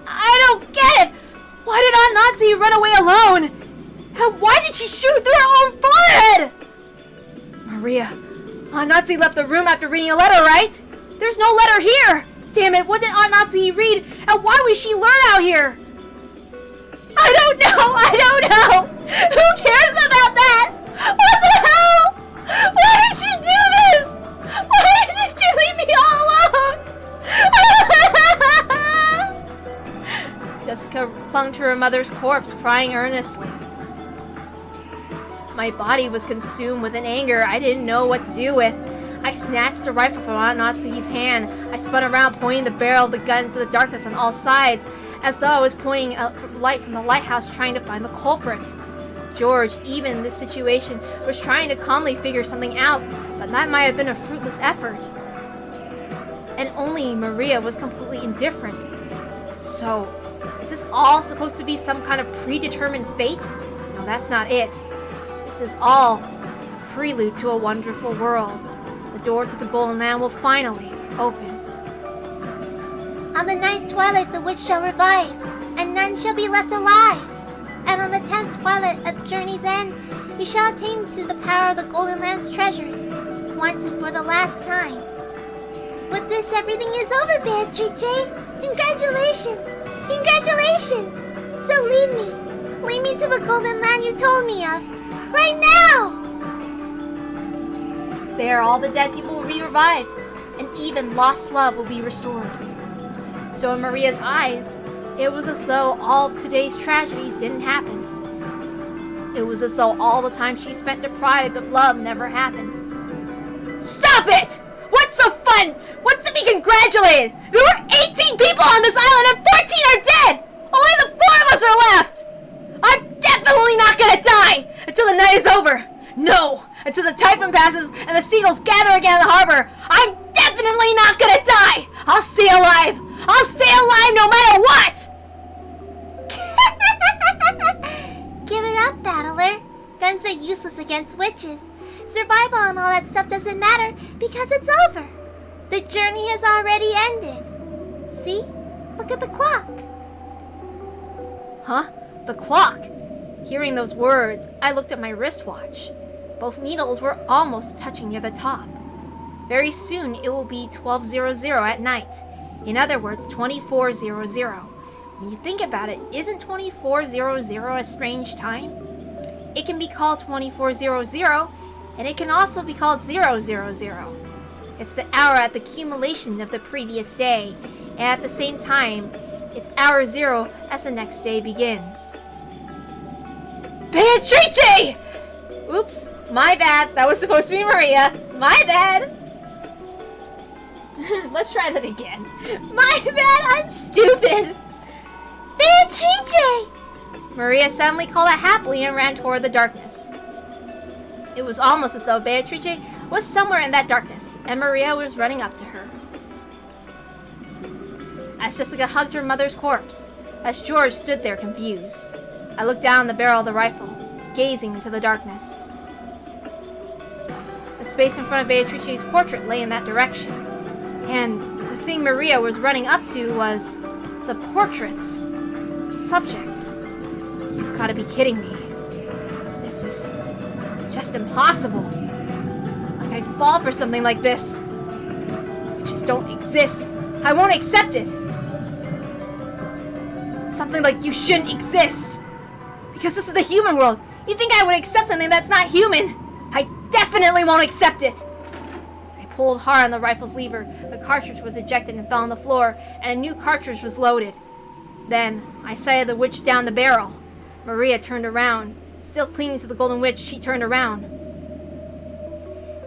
S1: I don't get it! Why did Aunt Natsuki run away alone? And why did she shoot through her own forehead? Maria, Aunt Natsuki left the room after reading a letter, right? There's no letter here! Damn it, what did Aunt Natsuki read? And why was she lured out here? I don't know! Who cares about that? What the hell? Why did she do this? Why did she leave me all alone? Jessica clung to her mother's corpse, crying earnestly. My body was consumed with an anger I didn't know what to do with. I snatched the rifle from Aunt Natsuki's hand. I spun around, pointing the barrel of the gun into the darkness on all sides, as though I was pointing a light from the lighthouse trying to find the culprit. George, even in this situation, was trying to calmly figure something out, but that might have been a fruitless effort. And only Maria was completely indifferent. So, is this all supposed to be some kind of predetermined fate? No, that's not it. This is all a prelude to a wonderful world. The door to the Golden Land will finally open.
S2: On the 9th twilight the witch shall revive, and none shall be left alive. And on the 10th twilight at the journey's end, you shall attain to the power of the Golden Land's treasures, once and for the last time. With this, everything is over, Beatrice! Congratulations! Congratulations! So lead me to the Golden Land you told me of, right now!
S1: There, all the dead people will be revived, and even lost love will be restored. So in Maria's eyes, it was as though all of today's tragedies didn't happen. It was as though all the time she spent deprived of love never happened. Stop it! What's so fun? What's to be congratulated? There were 18 people on this island and 14 are dead! Only the 4 of us are left! I'm definitely not gonna die until the night is over! No! Until the typhoon passes and the seagulls gather again in the harbor! I'm definitely not gonna die! I'll stay alive! I'll stay alive no matter what!
S2: Give it up, battler. Guns are useless against witches. Survival and all that stuff doesn't matter because it's over. The journey has already ended. See? Look at the clock.
S1: Huh? The clock? Hearing those words, I looked at my wristwatch. Both needles were almost touching near the top. Very soon it will be 12:00 at night. In other words, 24:00. When you think about it, isn't 24:00 a strange time? It can be called 24:00, and it can also be called 000. It's the hour at the accumulation of the previous day, and at the same time, it's hour 0 as the next day begins. Beatrice! Oops, my bad. That was supposed to be Maria. My bad. Let's try that again. My bad, I'm stupid.
S2: Beatrice!
S1: Maria suddenly called out happily and ran toward the darkness. It was almost as though Beatrice was somewhere in that darkness, and Maria was running up to her. As Jessica hugged her mother's corpse, as George stood there confused, I looked down the barrel of the rifle, gazing into the darkness. The space in front of Beatrice's portrait lay in that direction, and the thing Maria was running up to was the portrait's subject. You've got to be kidding me. This is just impossible. Like I'd fall for something like this. It just don't exist. I won't accept it. Something like you shouldn't exist. Because this is the human world. You think I would accept something that's not human? I definitely won't accept it. I pulled hard on the rifle's lever. The cartridge was ejected and fell on the floor, and a new cartridge was loaded. Then I sighted the witch down the barrel. Maria turned around. Still clinging to the golden witch, she turned around.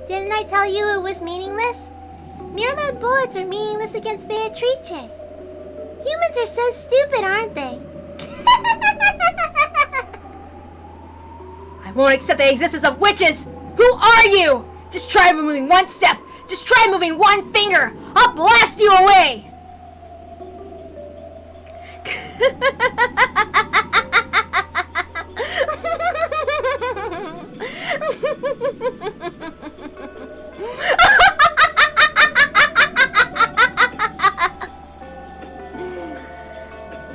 S2: Didn't I tell you it was meaningless? Mirror-lead bullets are meaningless against Beatrice. Humans are so stupid, aren't they?
S1: I won't accept the existence of witches! Who are you? Just try moving one step! Just try moving one finger! I'll blast you away!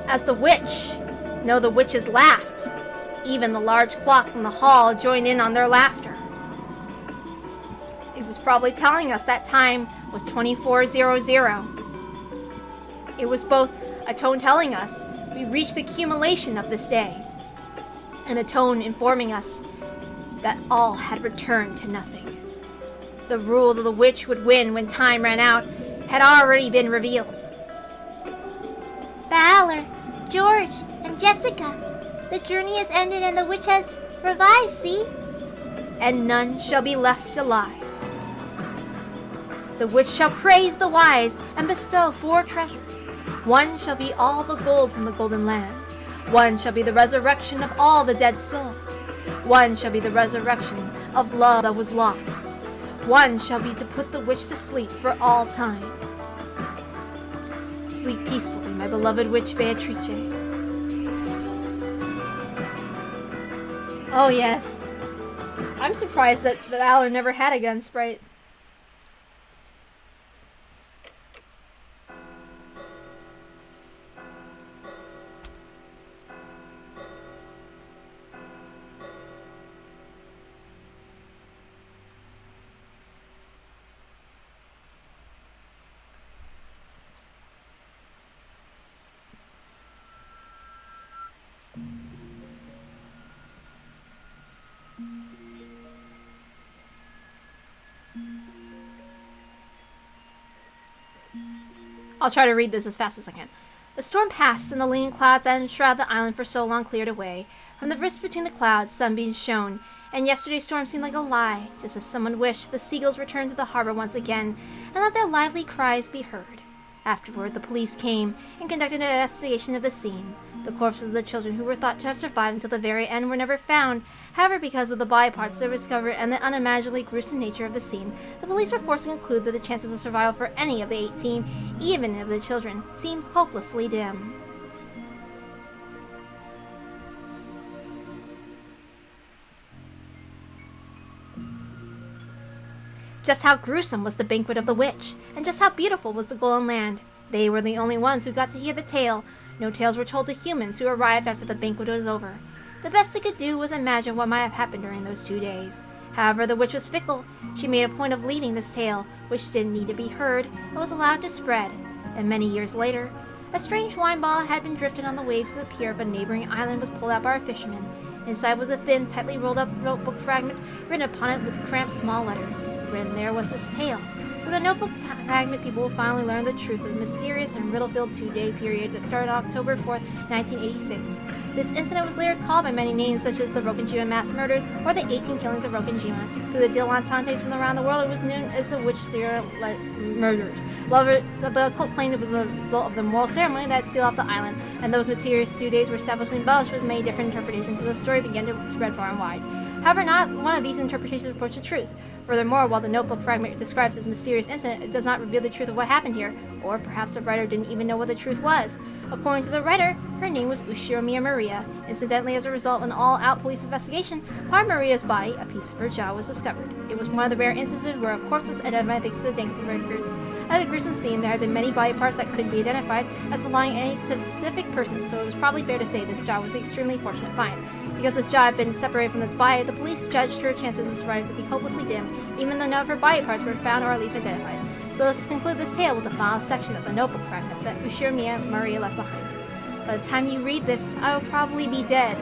S1: As the the witches laughed. Even the large clock from the hall joined in on their laughter. It was probably telling us that time was 24:00. It was both a tone telling us we reached the accumulation of this day, and a tone informing us that all had returned to nothing. The rule of the witch would win when time ran out had already been revealed.
S2: Balor, George, and Jessica, the journey has ended and the witch has revived, see?
S1: And none shall be left alive. The witch shall praise the wise and bestow 4 treasures. One shall be all the gold from the Golden Land. One shall be the resurrection of all the dead souls. One shall be the resurrection of love that was lost. One shall be to put the witch to sleep for all time. Sleep peacefully, my beloved witch Beatrice. Oh yes. I'm surprised that Valor never had a gun sprite. I'll try to read this as fast as I can. The storm passed, and the lean clouds that enshrouded the island for so long cleared away. From the rifts between the clouds, sunbeams shone, and yesterday's storm seemed like a lie. Just as someone wished, the seagulls returned to the harbor once again, and let their lively cries be heard. Afterward, the police came and conducted an investigation of the scene. The corpses of the children who were thought to have survived until the very end were never found. However, because of the body parts that were discovered and the unimaginably gruesome nature of the scene, the police were forced to conclude that the chances of survival for any of the 18, even of the children, seem hopelessly dim. Just how gruesome was the banquet of the witch, and just how beautiful was the golden land. They were the only ones who got to hear the tale. No tales were told to humans who arrived after the banquet was over. The best they could do was imagine what might have happened during those 2 days. However, the witch was fickle. She made a point of leaving this tale, which didn't need to be heard, and was allowed to spread. And many years later, a strange wine bottle had been drifted on the waves to the pier of a neighboring island was pulled out by a fisherman. Inside was a thin, tightly rolled up notebook fragment written upon it with cramped small letters. Written there was this tale. With the notebook fragment, people will finally learn the truth of the mysterious and riddle-filled 2-day period that started on October 4th, 1986. This incident was later called by many names such as the Rokenjima mass murders or the 18 killings of Rokenjima. Through the dilettantes from around the world, it was known as the witch serial murders. Lovers of the occult claimed it was a result of the moral ceremony that sealed off the island, and those mysterious 2 days were established and embellished with many different interpretations, so the story began to spread far and wide. However, not one of these interpretations approached the truth. Furthermore, while the notebook fragment describes this mysterious incident, it does not reveal the truth of what happened here, or perhaps the writer didn't even know what the truth was. According to the writer, her name was Ushiromiya Maria. Incidentally, as a result of an all-out police investigation, part of Maria's body, a piece of her jaw, was discovered. It was one of the rare instances where a corpse was identified thanks to the Denki records. At a gruesome scene, there had been many body parts that couldn't be identified as belonging to any specific person, so it was probably fair to say this jaw was an extremely fortunate find. Because this jaw had been separated from its body, the police judged her chances of survival to be hopelessly dim, even though none of her body parts were found or at least identified. So let's conclude this tale with the final section of the notebook fragment that Ushiromiya Maria left behind. By the time you read this, I will probably be dead.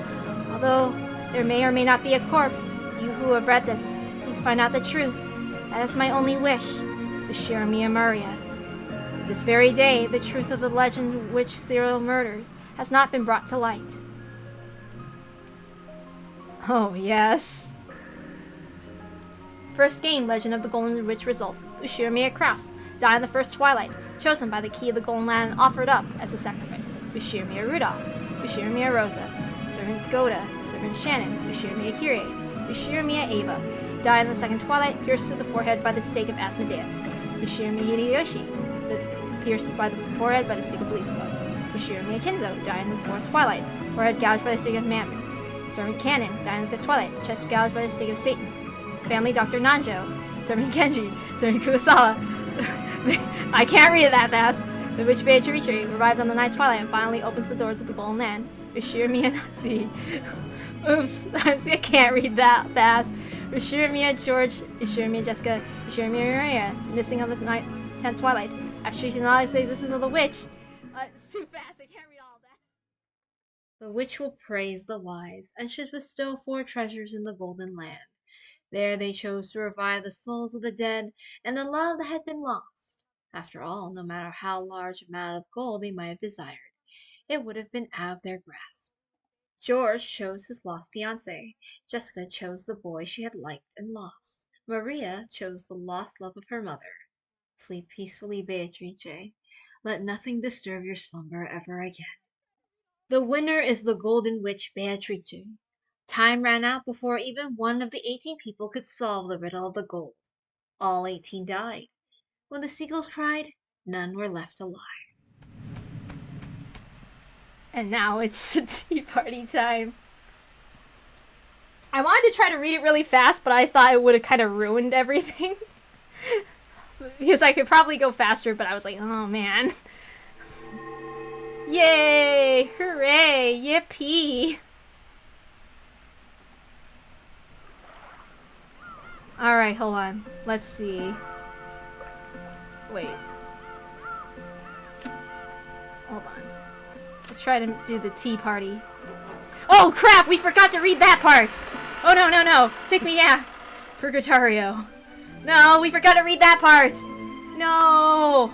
S1: Although there may or may not be a corpse, you who have read this, please find out the truth. That is my only wish, Ushiromiya Maria. To this very day, the truth of the legend of witch serial murders has not been brought to light. Oh, yes. First game, Legend of the Golden Witch result. Ushiromiya Craft died in the first twilight, chosen by the Key of the Golden Land and offered up as a sacrifice. Ushiromiya Rudolph, Ushiromiya Rosa, Servant Goda, Servant Shannon, Ushiromiya Kyrie, Ushiromiya Ava, died in the second twilight, pierced through the forehead by the stake of Asmodeus. Ushiromiya Hideyoshi, pierced by the forehead by the stake of Beelzebub. Ushiromiya Kinzo, died in the fourth twilight, forehead gouged by the stake of Mammon. Servant Cannon, died in the fifth twilight, chest gouged by the stake of Satan. Family Dr. Nanjo, Servant Genji, Servant Kurosawa. I can't read that fast. The witch Beatrice revived on the ninth twilight and finally opens the doors of the Golden Land. Ushiromiya Natsu. Oops, I can't read that fast. Ushiromiya George, Ushiromiya Jessica, Ushiromiya Maria, missing on the 10th twilight. After she acknowledged the existence of the witch. It's too fast, I can't read all that. The witch will praise the wise, and should bestow 4 treasures in the Golden Land. There they chose to revive the souls of the dead and the love that had been lost. After all, no matter how large amount of gold they might have desired, it would have been out of their grasp. George chose his lost fiancé. Jessica chose the boy she had liked and lost. Maria chose the lost love of her mother. Sleep peacefully, Beatrice. Let nothing disturb your slumber ever again. The winner is the Golden Witch Beatrice. Time ran out before even one of the 18 people could solve the riddle of the gold. All 18 died. When the seagulls cried, none were left alive. And now it's tea party time. I wanted to try to read it really fast, but I thought it would have kind of ruined everything. Because I could probably go faster, but I was like, oh man. Yay! Hooray! Yippee! Alright, hold on. Let's see. Wait. Hold on. Let's try to do the tea party. Oh crap! We forgot to read that part! Oh no, no, no! Take me out! Purgatorio. No, we forgot to read that part! No!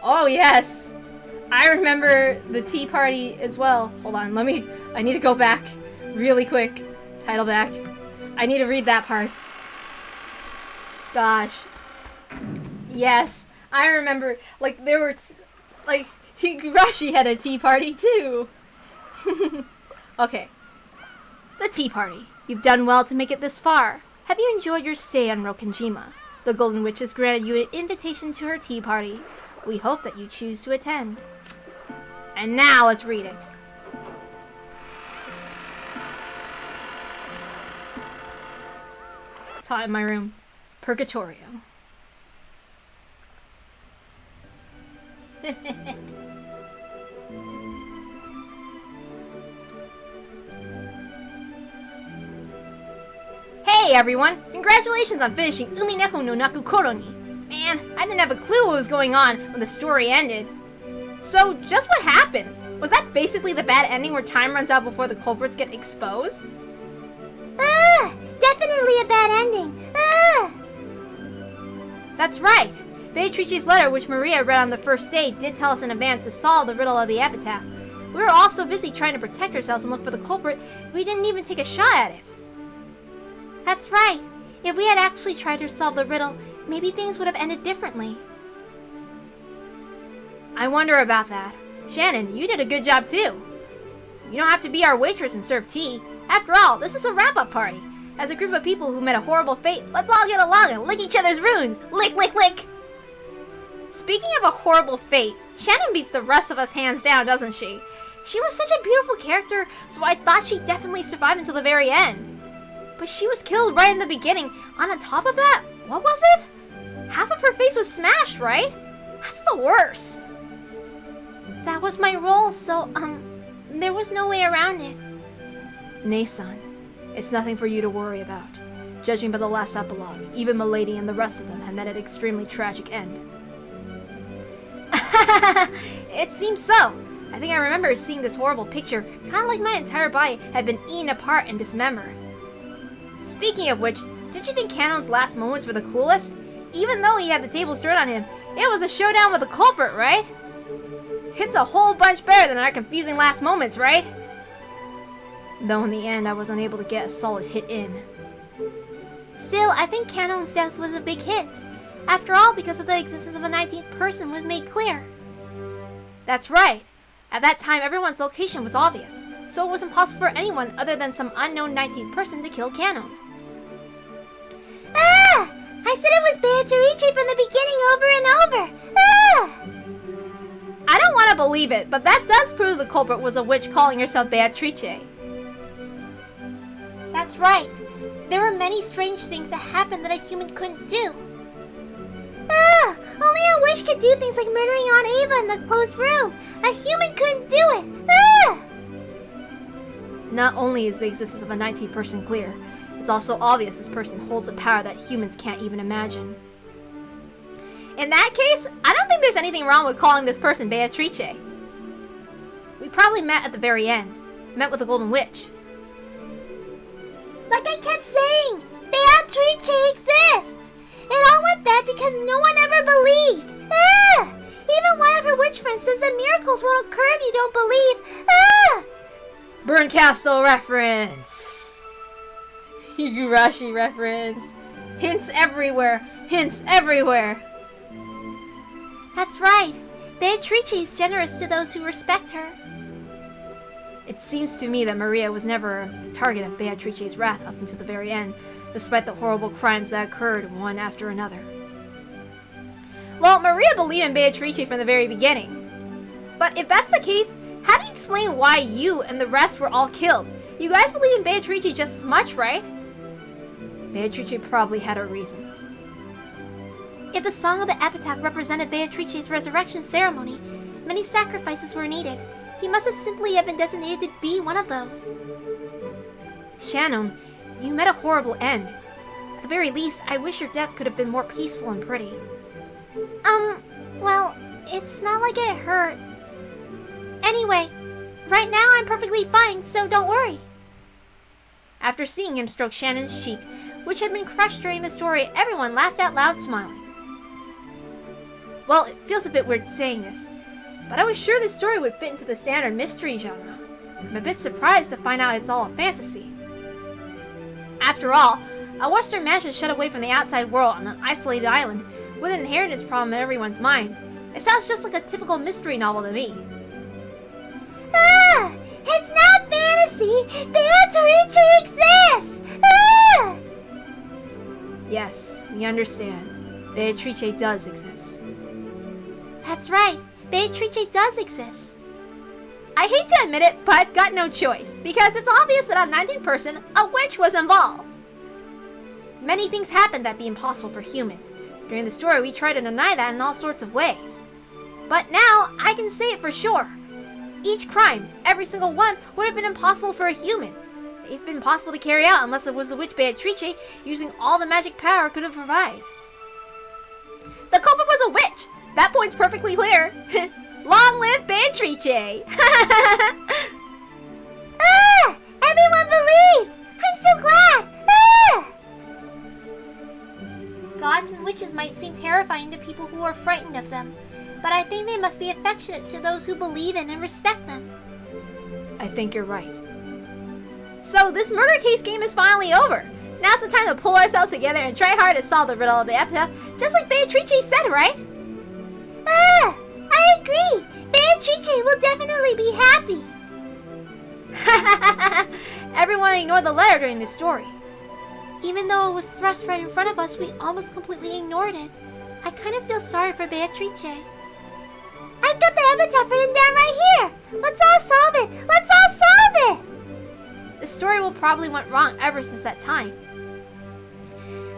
S1: Oh yes! I remember the tea party as well. Hold on, I need to go back really quick. Title back. I need to read that part. Gosh. Yes, I remember, like, there were, like, Higurashi had a tea party too. Okay. The tea party. You've done well to make it this far. Have you enjoyed your stay on Rokenjima? The Golden Witch has granted you an invitation to her tea party. We hope that you choose to attend. And now let's read it. It's hot in my room. Purgatorio. Hey everyone! Congratulations on finishing Umineko no Naku Koro ni. Man, I didn't have a clue what was going on when the story ended. So, just what happened? Was that basically the bad ending where time runs out before the culprits get exposed?
S2: Definitely a bad ending.
S1: That's right. Beatrice's letter, which Maria read on the first day, did tell us in advance to solve the riddle of the epitaph. We were all so busy trying to protect ourselves and look for the culprit, we didn't even take a shot at it. That's right. If we had actually tried to solve the riddle, maybe things would have ended differently. I wonder about that. Shannon, you did a good job too. You don't have to be our waitress and serve tea. After all, this is a wrap-up party. As a group of people who met a horrible fate, let's all get along and lick each other's wounds. Lick, lick, lick! Speaking of a horrible fate, Shannon beats the rest of us hands down, doesn't she? She was such a beautiful character, so I thought she'd definitely survive until the very end. But she was killed right in the beginning. On top of that, what was it? Half of her face was smashed, right? That's the worst. That was my role, so, there was no way around it. Nay-san, it's nothing for you to worry about. Judging by the last epilogue, even Milady and the rest of them had met an extremely tragic end. It seems so. I think I remember seeing this horrible picture, kind of like my entire body had been eaten apart and dismembered. Speaking of which, did you think Kanon's last moments were the coolest? Even though he had the tables turned on him, it was a showdown with the culprit, right? It's a whole bunch better than our confusing last moments, right? Though in the end, I was unable to get a solid hit in. Still, I think Kanon's death was a big hit. After all, because of the existence of a 19th person was made clear. That's right. At that time, everyone's location was obvious, so it was impossible for anyone other than some unknown 19th person to kill Kanon.
S2: I said it was Beatrice from the beginning over and over.
S1: I don't want to believe it, but that does prove the culprit was a witch calling herself Beatrice.
S2: That's right. There were many strange things that happened that a human couldn't do. Only a witch could do things like murdering Aunt Ava in the closed room. A human couldn't do it.
S1: Not only is the existence of a 19th person clear, it's also obvious this person holds a power that humans can't even imagine. In that case, I don't think there's anything wrong with calling this person Beatrice. We probably met at the very end. Met with the Golden Witch.
S2: Like I kept saying, Beatrice exists! It all went bad because no one ever believed. Even one of her witch friends says that miracles won't occur if you don't believe.
S1: Burn Castle reference! Higurashi reference. Hints everywhere! Hints everywhere!
S2: That's right. Beatrice is generous to those who respect her.
S1: It seems to me that Maria was never a target of Beatrice's wrath up until the very end, despite the horrible crimes that occurred one after another. Well, Maria believed in Beatrice from the very beginning. But if that's the case, how do you explain why you and the rest were all killed? You guys believe in Beatrice just as much, right? Beatrice probably had her reasons.
S2: If the Song of the Epitaph represented Beatrice's resurrection ceremony, many sacrifices were needed. He must have simply been designated to be one of those.
S1: Shannon, you met a horrible end. At the very least, I wish your death could have been more peaceful and pretty.
S2: Well, it's not like it hurt. Anyway, right now I'm perfectly fine, so don't worry.
S1: After seeing him stroke Shannon's cheek, which had been crushed during the story, everyone laughed out loud, smiling. Well, it feels a bit weird saying this, but I was sure this story would fit into the standard mystery genre. I'm a bit surprised to find out it's all a fantasy. After all, a Western mansion shut away from the outside world on an isolated island with an inheritance problem in everyone's minds. It sounds just like a typical mystery novel to me.
S2: Ah! It's not fantasy! Beatrice exists! Ah!
S1: Yes, we understand. Beatrice does exist.
S2: That's right. Beatrice does exist.
S1: I hate to admit it, but I've got no choice, because it's obvious that on 19th person, a witch was involved. Many things happen that'd be impossible for humans. During the story, we try to deny that in all sorts of ways. But now, I can say it for sure. Each crime, every single one, would have been impossible for a human. They've been impossible to carry out unless it was the witch Beatrice using all the magic power could have provided. The culprit was a witch! That point's perfectly clear. Long live Beatrice!
S2: Ah! Everyone believed! I'm so glad! Ah! Gods and witches might seem terrifying to people who are frightened of them, but I think they must be affectionate to those who believe in and respect them.
S1: I think you're right. So this murder case game is finally over. Now's the time to pull ourselves together and try hard to solve the riddle of the epitaph, just like Beatrice said, right?
S2: Ah! I agree! Beatrice will definitely be happy!
S1: Everyone ignored the letter during this story.
S2: Even though it was thrust right in front of us, we almost completely ignored it. I kind of feel sorry for Beatrice. I've got the epitaph written down right here! Let's all solve it! Let's all solve it!
S1: The story will probably went wrong ever since that time.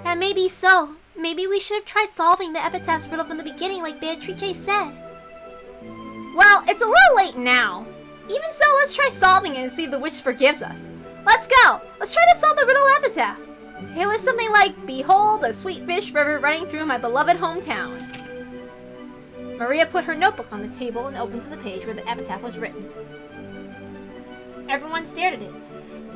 S2: That may be so. Maybe we should have tried solving the epitaph's riddle from the beginning like Beatrice said.
S1: Well, it's a little late now. Even so, let's try solving it and see if the witch forgives us. Let's go! Let's try to solve the riddle epitaph. It was something like, "Behold, the sweet fish river running through my beloved hometown." Maria put her notebook on the table and opened to the page where the epitaph was written. Everyone stared at it,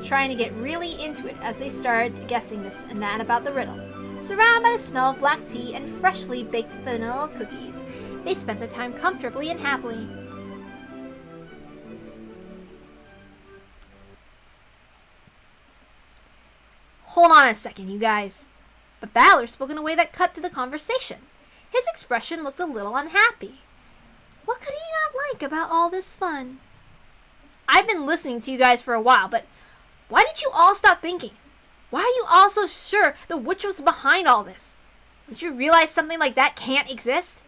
S1: trying to get really into it as they started guessing this and that about the riddle. Surrounded by the smell of black tea and freshly baked vanilla cookies, they spent the time comfortably and happily. Hold on a second, you guys. But Balor spoke in a way that cut through the conversation. His expression looked a little unhappy. What could he not like about all this fun? I've been listening to you guys for a while, but why did you all stop thinking? Why are you all so sure the witch was behind all this? Did you realize something like that can't exist?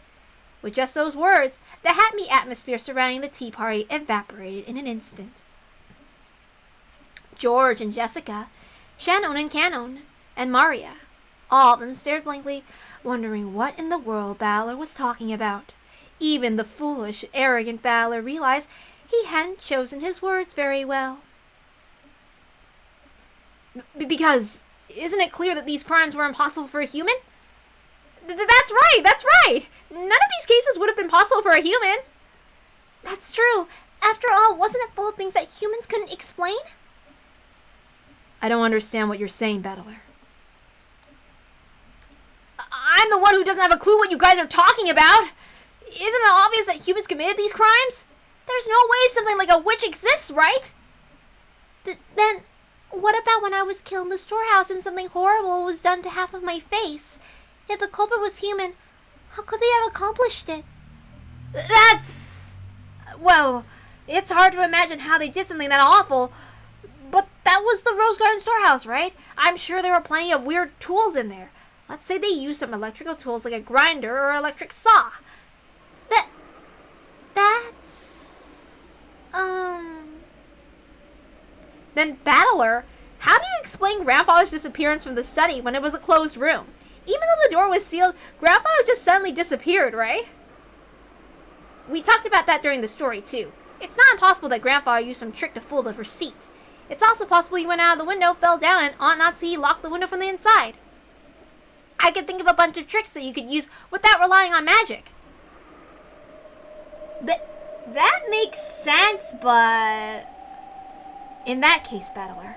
S1: With just those words, the happy atmosphere surrounding the tea party evaporated in an instant. George and Jessica, Shannon and Canon, and Maria, all of them stared blankly, wondering what in the world Balor was talking about. Even the foolish, arrogant Balor realized he hadn't chosen his words very well. Because isn't it clear that these crimes were impossible for a human? That's right! None of these cases would have been possible for a human.
S2: That's true. After all, wasn't it full of things that humans couldn't explain?
S1: I don't understand what you're saying, Battler. I'm the one who doesn't have a clue what you guys are talking about. Isn't it obvious that humans committed these crimes? There's no way something like a witch exists, right?
S2: Then, what about when I was killed in the storehouse and something horrible was done to half of my face? If the culprit was human, how could they have accomplished it?
S1: That's... Well, it's hard to imagine how they did something that awful. But that was the Rose Garden storehouse, right? I'm sure there were plenty of weird tools in there. Let's say they used some electrical tools like a grinder or electric saw.
S2: That's...
S1: Then, Battler, how do you explain Grandfather's disappearance from the study when it was a closed room? Even though the door was sealed, Grandfather just suddenly disappeared, right? We talked about that during the story, too. It's not impossible that Grandfather used some trick to fool the receipt. It's also possible he went out of the window, fell down, and Aunt Nazi locked the window from the inside. I could think of a bunch of tricks that you could use without relying on magic. That makes sense, but... In that case, Battler,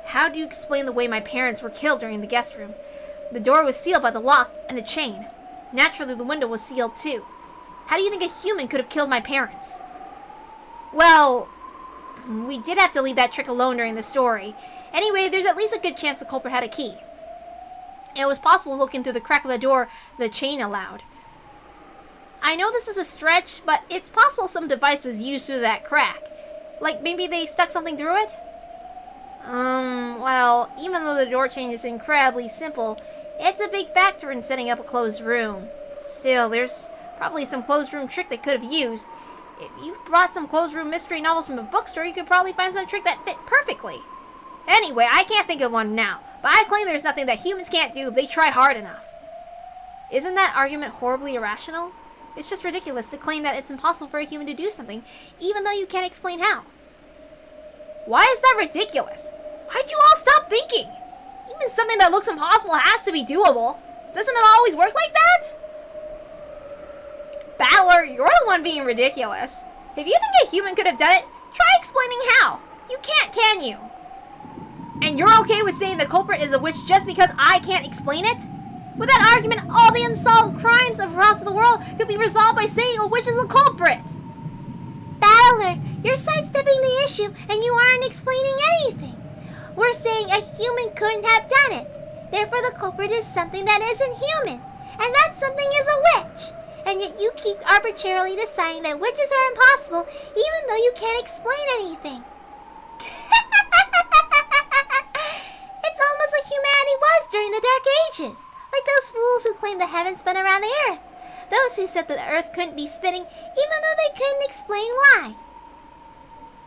S1: how do you explain the way my parents were killed during the guest room? The door was sealed by the lock and the chain. Naturally, the window was sealed too. How do you think a human could have killed my parents? Well, we did have to leave that trick alone during the story. Anyway, there's at least a good chance the culprit had a key. And it was possible looking through the crack of the door the chain allowed. I know this is a stretch, but it's possible some device was used through that crack. Like maybe they stuck something through it? Well, even though the door chain is incredibly simple, it's a big factor in setting up a closed room. Still, there's probably some closed room trick they could have used. If you brought some closed room mystery novels from a bookstore, you could probably find some trick that fit perfectly. Anyway, I can't think of one now, but I claim there's nothing that humans can't do if they try hard enough. Isn't that argument horribly irrational? It's just ridiculous to claim that it's impossible for a human to do something, even though you can't explain how. Why is that ridiculous? Why'd you all stop thinking? Even something that looks impossible has to be doable. Doesn't it always work like that? Battler, you're the one being ridiculous. If you think a human could have done it, try explaining how. You can't, can you? And you're okay with saying the culprit is a witch just because I can't explain it? With that argument, all the unsolved crimes across the world could be resolved by saying a witch is a culprit.
S2: Battler, you're sidestepping the issue and you aren't explaining anything. We're saying a human couldn't have done it. Therefore, the culprit is something that isn't human. And that something is a witch. And yet you keep arbitrarily deciding that witches are impossible even though you can't explain anything. It's almost like humanity was during the Dark Ages. Like those fools who claimed the heavens spun around the earth. Those who said that the earth couldn't be spinning even though they couldn't explain why.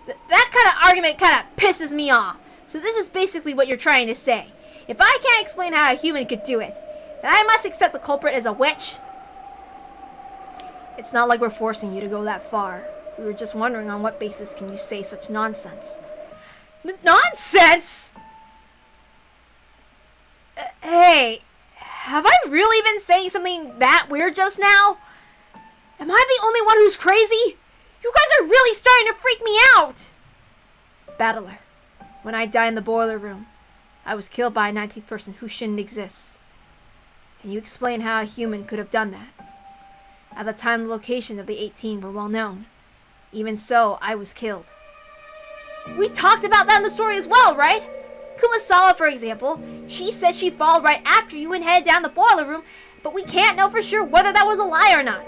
S1: That kind of argument kind of pisses me off. So this is basically what you're trying to say. If I can't explain how a human could do it, then I must accept the culprit as a witch. It's not like we're forcing you to go that far. We were just wondering on what basis can you say such nonsense. Nonsense? Hey, have I really been saying something that weird just now? Am I the only one who's crazy? You guys are really starting to freak me out! Battler, when I died in the boiler room, I was killed by a 19th person who shouldn't exist. Can you explain how a human could have done that? At the time, the location of the 18 were well known. Even so, I was killed. We talked about that in the story as well, right? Kumasawa, for example, she said she followed right after you and headed down the boiler room, but we can't know for sure whether that was a lie or not.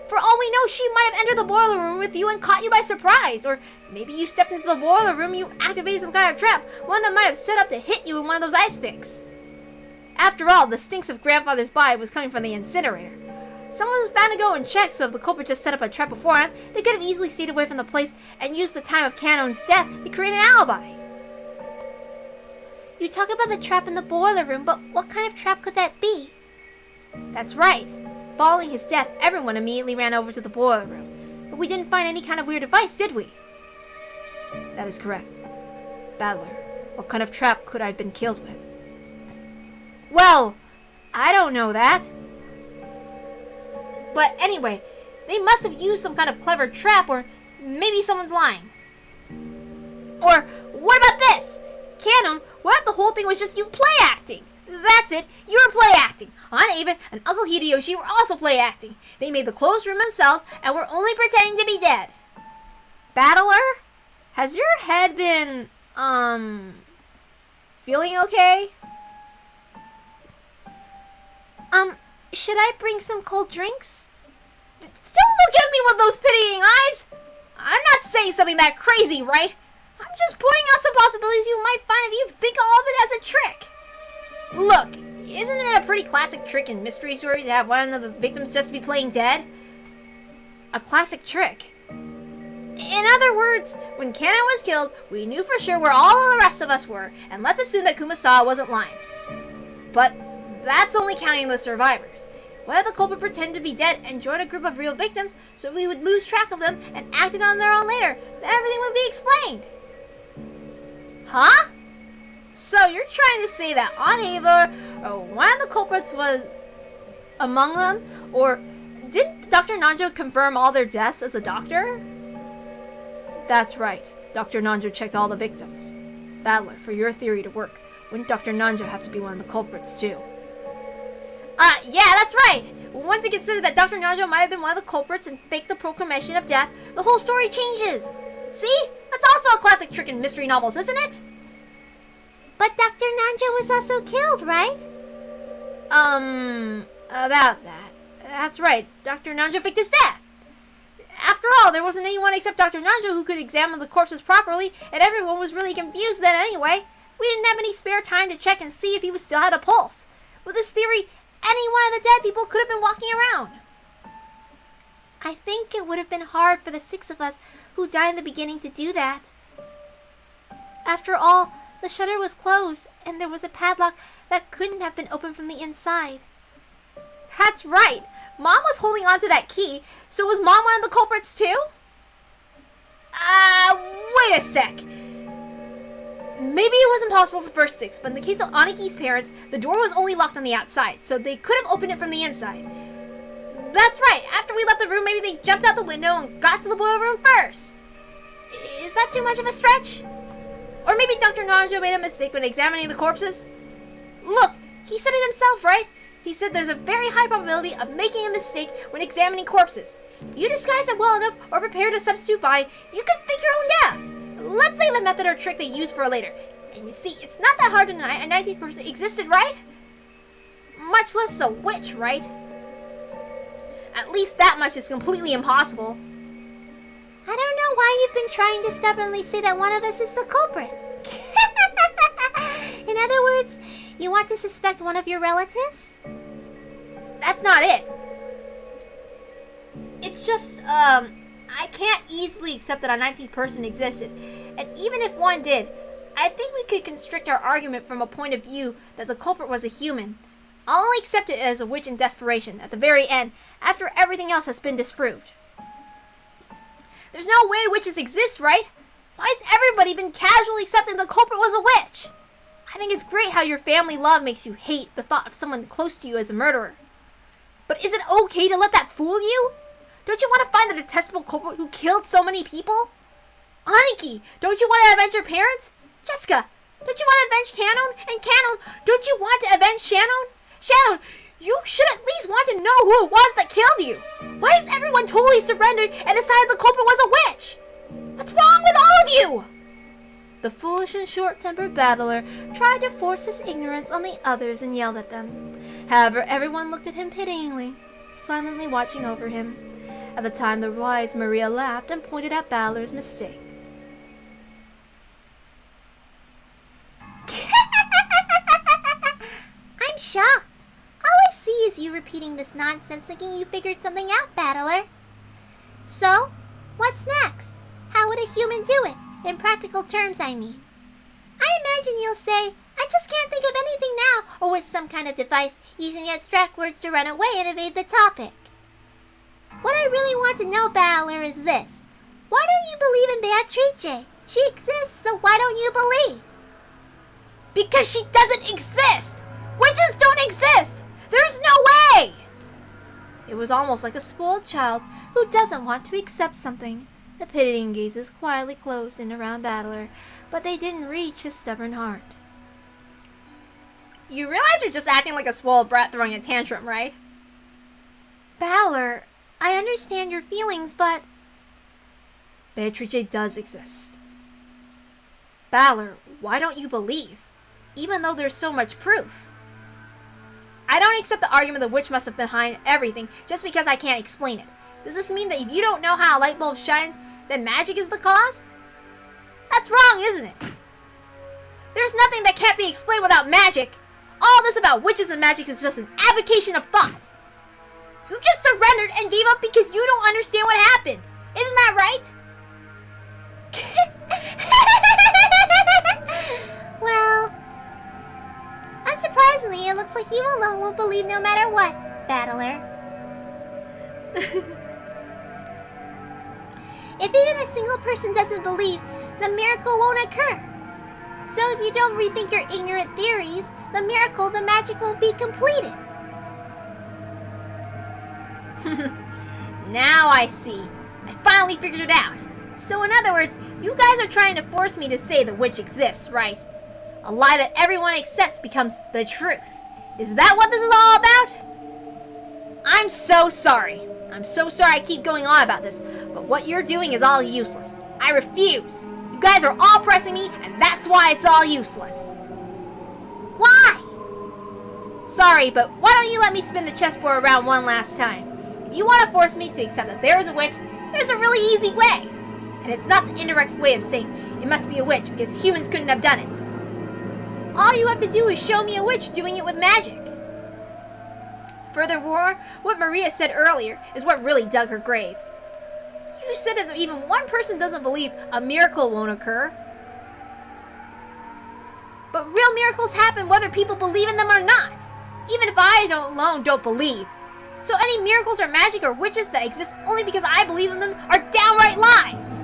S1: For all we know, she might have entered the boiler room with you and caught you by surprise, or maybe you stepped into the boiler room and you activated some kind of trap, one that might have set up to hit you in one of those ice picks. After all, the stinks of Grandfather's body was coming from the incinerator. Someone was bound to go and check, so if the culprit just set up a trap beforehand, they could have easily stayed away from the place and used the time of Kanon's death to create an alibi.
S2: You talk about the trap in the boiler room, but what kind of trap could that be?
S1: That's right. Following his death, everyone immediately ran over to the boiler room. But we didn't find any kind of weird device, did we? That is correct. Battler, what kind of trap could I have been killed with? Well, I don't know that. But anyway, they must have used some kind of clever trap, or maybe someone's lying. Or, what about this? Kanon, what if the whole thing was just you play acting? That's it, you were play acting. Aunt Ava and Uncle Hideyoshi were also play acting. They made the closed room themselves and were only pretending to be dead. Battler, has your head been, feeling okay?
S2: Should I bring some cold drinks?
S1: Don't look at me with those pitying eyes? I'm not saying something that crazy, right? I'm just pointing out some possibilities you might find if you think all of it as a trick. Look, isn't it a pretty classic trick in mystery stories to have one of the victims just be playing dead? A classic trick. In other words, when Kannon was killed, we knew for sure where all the rest of us were, and let's assume that Kumasawa wasn't lying. But that's only counting the survivors. What if the culprit pretended to be dead and joined a group of real victims so we would lose track of them and acted on their own later? Then everything would be explained. Huh? So you're trying to say that Aunt Ava, or one of the culprits, was among them? Or did Dr. Nanjo confirm all their deaths as a doctor? That's right. Dr. Nanjo checked all the victims. Battler, for your theory to work, wouldn't Dr. Nanjo have to be one of the culprits too? Yeah, that's right. Once you consider that Dr. Nanjo might have been one of the culprits and faked the proclamation of death, the whole story changes. See? That's also a classic trick in mystery novels, isn't it?
S2: But Dr. Nanjo was also killed, right?
S1: About that. That's right. Dr. Nanjo faked his death. After all, there wasn't anyone except Dr. Nanjo who could examine the corpses properly, and everyone was really confused then anyway. We didn't have any spare time to check and see if he still had a pulse. With this theory, any one of the dead people could have been walking around.
S2: I think it would have been hard for the 6 of us who died in the beginning to do that. After all, the shutter was closed, and there was a padlock that couldn't have been opened from the inside.
S1: That's right. Mom was holding on to that key, so was Mom one of the culprits too? Wait a sec. Maybe it wasn't possible for the first 6, but in the case of Aniki's parents, the door was only locked on the outside, so they could have opened it from the inside. That's right. After we left the room, maybe they jumped out the window and got to the boiler room first. Is that too much of a stretch? Or maybe Dr. Nanjo made a mistake when examining the corpses? Look, he said it himself, right? He said there's a very high probability of making a mistake when examining corpses. If you disguise it well enough or prepare to substitute body, you can fake your own death. Let's say the method or trick they use for later. And you see, it's not that hard to deny a 19th person existed, right? Much less a witch, right? At least that much is completely impossible.
S2: I don't know why you've been trying to stubbornly say that one of us is the culprit. In other words, you want to suspect one of your relatives?
S1: That's not it. It's just, I can't easily accept that a 19th person existed. And even if one did, I think we could constrict our argument from a point of view that the culprit was a human. I'll only accept it as a witch in desperation at the very end, after everything else has been disproved. There's no way witches exist, right? Why has everybody been casually accepting the culprit was a witch? I think it's great how your family love makes you hate the thought of someone close to you as a murderer. But is it okay to let that fool you? Don't you want to find the detestable culprit who killed so many people? Aniki, don't you want to avenge your parents? Jessica, don't you want to avenge Kannon? And Kannon, don't you want to avenge Shannon? Shannon, you should at least want to know who it was that killed you. Why has everyone totally surrendered and decided the culprit was a witch? What's wrong with all of you? The foolish and short-tempered battler tried to force his ignorance on the others and yelled at them. However, everyone looked at him pityingly, silently watching over him. At the time, the wise Maria laughed and pointed out Battler's mistake.
S2: I'm shocked. All I see is you repeating this nonsense thinking you figured something out, Battler. So, what's next? How would a human do it? In practical terms, I mean. I imagine you'll say, I just can't think of anything now, or with some kind of device using abstract words to run away and evade the topic. What I really want to know, Battler, is this. Why don't you believe in Beatrice? She exists, so why don't you believe?
S1: Because she doesn't exist! Witches don't exist! There's no way! It was almost like a spoiled child who doesn't want to accept something. The pitying gazes quietly closed in around Battler, but they didn't reach his stubborn heart. You realize you're just acting like a spoiled brat throwing a tantrum, right? Battler, I understand your feelings, but... Beatrice does exist. Battler, why don't you believe? Even though there's so much proof. I don't accept the argument the witch must have been behind everything just because I can't explain it. Does this mean that if you don't know how a light bulb shines, then magic is the cause? That's wrong, isn't it? There's nothing that can't be explained without magic. All this about witches and magic is just an abdication of thought. You just surrendered and gave up because you don't understand what happened. Isn't that right?
S2: Well, unsurprisingly, it looks like you alone won't believe no matter what, Battler. If even a single person doesn't believe, the miracle won't occur. So if you don't rethink your ignorant theories, the magic won't be completed.
S1: Now I see. I finally figured it out. So in other words, you guys are trying to force me to say the witch exists, right? A lie that everyone accepts becomes the truth. Is that what this is all about? I'm so sorry. I'm so sorry I keep going on about this, but what you're doing is all useless. I refuse. You guys are all pressing me, and that's why it's all useless.
S2: Why?
S1: Sorry, but why don't you let me spin the chessboard around one last time? If you want to force me to accept that there is a witch, there's a really easy way. And it's not the indirect way of saying it must be a witch because humans couldn't have done it. All you have to do is show me a witch doing it with magic. Furthermore, what Maria said earlier is what really dug her grave. You said that if even one person doesn't believe, a miracle won't occur. But real miracles happen whether people believe in them or not. Even if I alone don't believe. So any miracles or magic or witches that exist only because I believe in them are downright lies.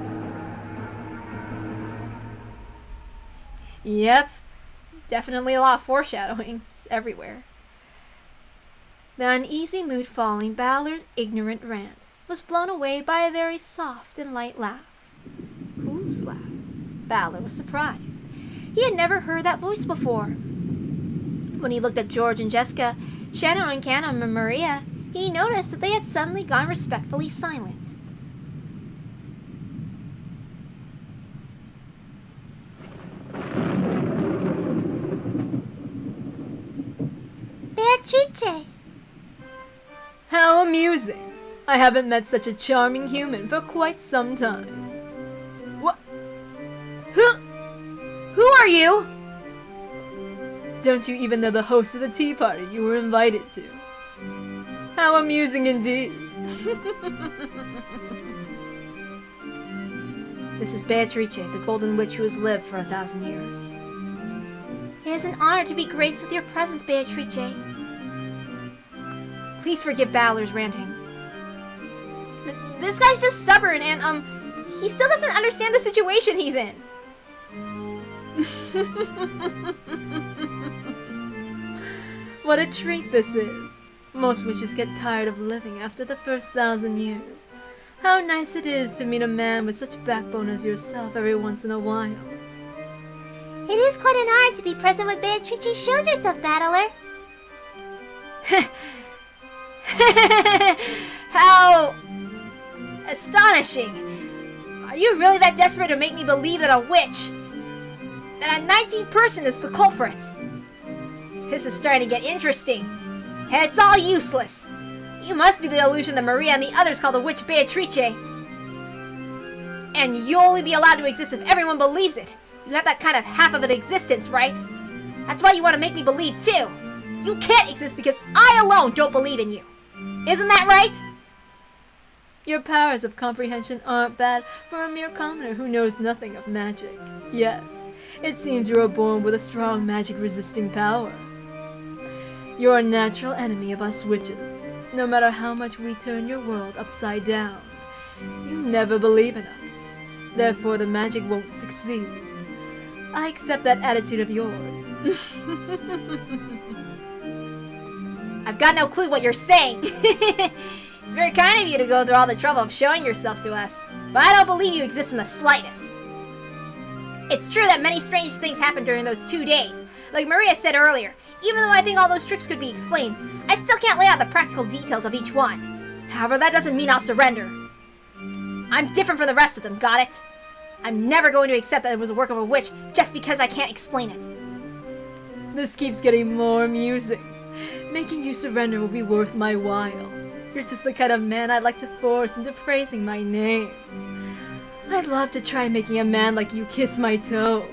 S1: Yep. Definitely a lot of foreshadowing everywhere. The uneasy mood following Balor's ignorant rant was blown away by a very soft and light laugh. Whose laugh? Balor was surprised. He had never heard that voice before. When he looked at George and Jessica, Shannon and Canna and Maria, he noticed that they had suddenly gone respectfully silent.
S2: Beatrice!
S3: How amusing! I haven't met such a charming human for quite some time.
S1: What? Who are you?
S3: Don't you even know the host of the tea party you were invited to? How amusing indeed.
S1: This is Beatrice, the golden witch who has lived for 1,000 years.
S2: It is an honor to be graced with your presence, Beatrice.
S1: Please forgive Balor's ranting. This guy's just stubborn and, he still doesn't understand the situation he's in.
S3: What a treat this is. Most witches get tired of living after the first 1,000 years. How nice it is to meet a man with such backbone as yourself every once in a while.
S2: It is quite an honor to be present when Beatrice shows herself, Battler.
S1: How astonishing! Are you really that desperate to make me believe that a witch, that a 19th person is the culprit? This is starting to get interesting, and it's all useless. You must be the illusion that Maria and the others call the witch Beatrice. And you'll only be allowed to exist if everyone believes it. You have that kind of half of an existence, right? That's why you want to make me believe too. You can't exist because I alone don't believe in you. Isn't that right?
S3: Your powers of comprehension aren't bad for a mere commoner who knows nothing of magic. Yes, it seems you are born with a strong magic-resisting power. You're a natural enemy of us witches. No matter how much we turn your world upside down, you never believe in us. Therefore, the magic won't succeed. I accept that attitude of yours.
S1: I've got no clue what you're saying. It's very kind of you to go through all the trouble of showing yourself to us, but I don't believe you exist in the slightest. It's true that many strange things happened during those 2 days. Like Maria said earlier, even though I think all those tricks could be explained, I still can't lay out the practical details of each one. However, that doesn't mean I'll surrender. I'm different from the rest of them, got it? I'm never going to accept that it was a work of a witch just because I can't explain it.
S3: This keeps getting more amusing. Making you surrender will be worth my while. You're just the kind of man I'd like to force into praising my name. I'd love to try making a man like you kiss my toes.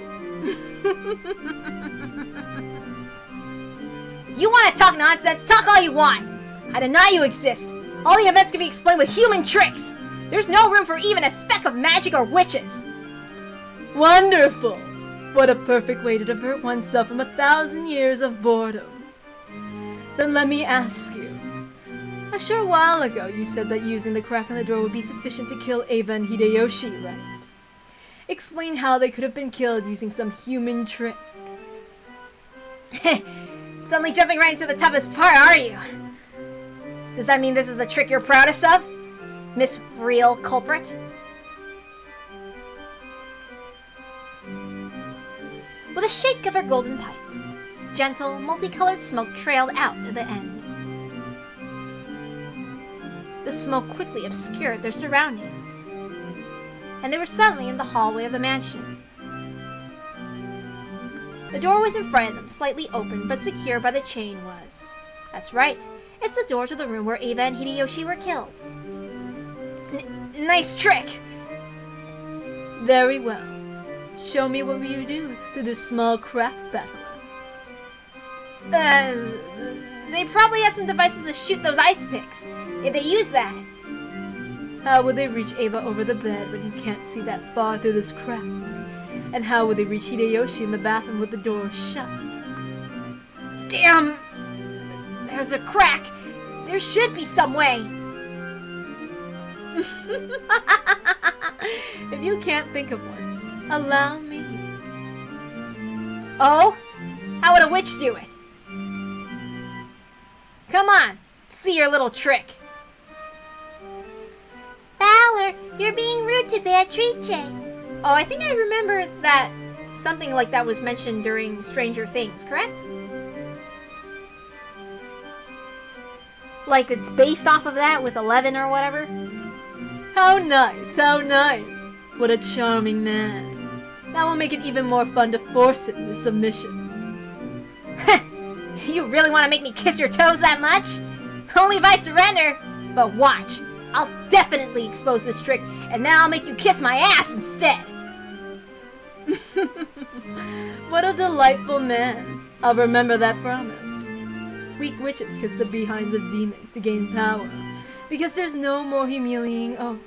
S1: You want to talk nonsense? Talk all you want! I deny you exist! All the events can be explained with human tricks! There's no room for even a speck of magic or witches!
S3: Wonderful! What a perfect way to divert oneself from 1,000 years of boredom. Then let me ask you. A short while ago you said that using the crack in the door would be sufficient to kill Eva and Hideyoshi, right? Explain how they could have been killed using some human trick.
S1: Suddenly jumping right into the toughest part, are you? Does that mean this is the trick you're proudest of? Miss Real Culprit? With a shake of her golden pipe, gentle, multicolored smoke trailed out at the end. The smoke quickly obscured their surroundings, and they were suddenly in the hallway of the mansion. The door was in front of them, slightly open but secure by the chain was. That's right, it's the door to the room where Eva and Hideyoshi were killed. Nice trick!
S3: Very well. Show me what you do through this small crack battle.
S1: They probably had some devices to shoot those ice picks. If they use that.
S3: How would they reach Eva over the bed when you can't see that far through this crack? And how would they reach Hideyoshi in the bathroom with the door shut?
S1: Damn! There's a crack. There should be some way.
S3: If you can't think of one, allow me.
S1: Oh? How would a witch do it? Come on, see your little trick.
S2: Valor, you're being rude to Beatrice.
S1: Oh, I think I remember that something like that was mentioned during Stranger Things, correct? Like it's based off of that with 11 or whatever?
S3: How nice, how nice. What a charming man. That will make it even more fun to force him into submission.
S1: You really want to make me kiss your toes that much? Only if I surrender. But watch, I'll definitely expose this trick, and then I'll make you kiss my ass instead.
S3: What a delightful man. I'll remember that promise. Weak witches kiss the behinds of demons to gain power, because there's no more humiliating oath.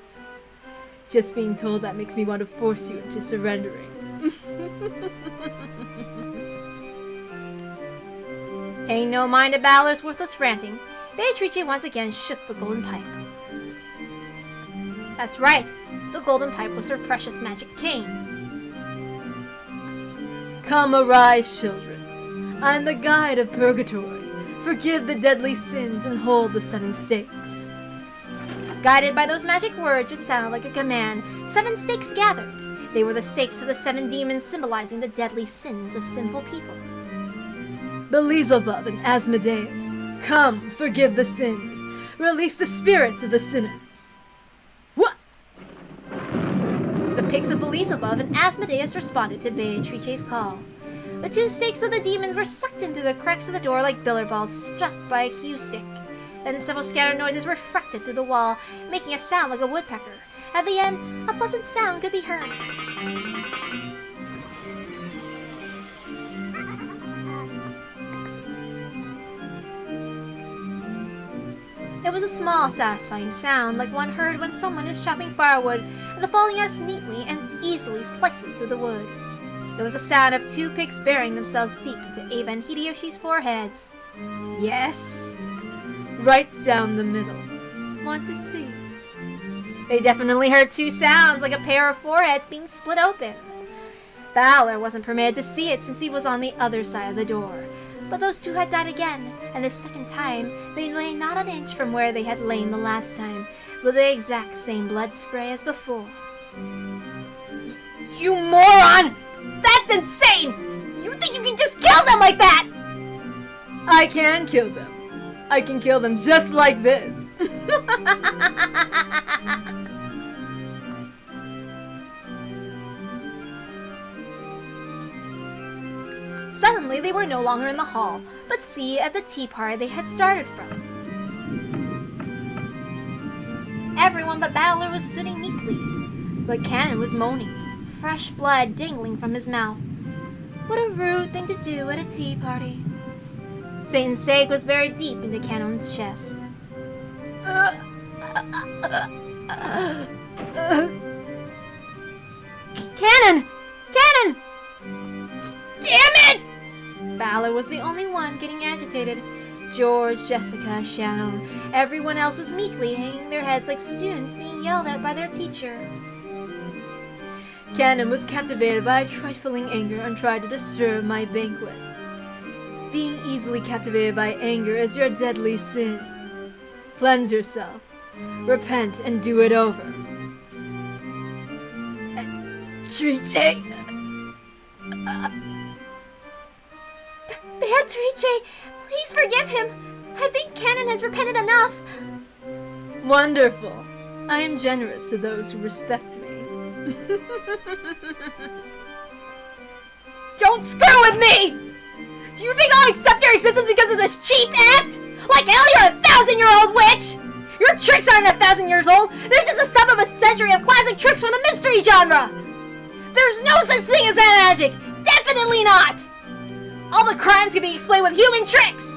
S3: Just being told that makes me want to force you into surrendering.
S1: Paying no mind to Balor's worthless ranting, Beatrice once again shook the golden pipe. That's right, the golden pipe was her precious magic cane.
S3: Come arise, children. I'm the guide of purgatory. Forgive the deadly sins and hold the 7 stakes.
S1: Guided by those magic words which sounded like a command, 7 stakes gathered. They were the stakes of the 7 demons, symbolizing the deadly sins of simple people.
S3: Beelzebub and Asmodeus, come, forgive the sins. Release the spirits of the sinners. What?
S1: The pigs of Beelzebub and Asmodeus responded to Beatrice's call. The 2 stakes of the demons were sucked into the cracks of the door like billiard balls struck by a cue stick. Then several scattered noises refracted through the wall, making a sound like a woodpecker. At the end, a pleasant sound could be heard. It was a small, satisfying sound, like one heard when someone is chopping firewood, and the falling axe neatly and easily slices through the wood. There was a sound of 2 pigs burying themselves deep into Eva and Hideyoshi's foreheads. Yes?
S3: Right down the middle. Want to see?
S1: They definitely heard 2 sounds, like a pair of foreheads being split open. Valor wasn't permitted to see it since he was on the other side of the door. But those 2 had died again, and this second time, they lay not an inch from where they had lain the last time, with the exact same blood spray as before. You moron! That's insane! You think you can just kill them like that?
S3: I can kill them. I can kill them just like this.
S1: Suddenly, they were no longer in the hall, but seated at the tea party they had started from. everyone but Battler was sitting meekly. But Cannon was moaning, fresh blood dangling from his mouth. What a rude thing to do at a tea party. Satan's stake was buried deep into Cannon's chest. Cannon! Cannon! Damn it! Battler was the only one getting agitated. George, Jessica, Shannon, everyone else was meekly hanging their heads like students being yelled at by their teacher.
S3: Cannon was captivated by a trifling anger and tried to disturb my banquet. Being easily captivated by anger is your deadly sin. Cleanse yourself, repent, and do it over.
S1: Beatrice! Beatrice, please forgive him. I think Cannon has repented enough.
S3: Wonderful. I am generous to those who respect me.
S1: Don't screw with me! Do you think I'll accept your existence because of this cheap act? Like hell, you're a 1,000-year-old witch! Your tricks aren't 1,000 years old! They're just a sum of a century of classic tricks from the mystery genre! There's no such thing as that magic! Definitely not! All the crimes can be explained with human tricks!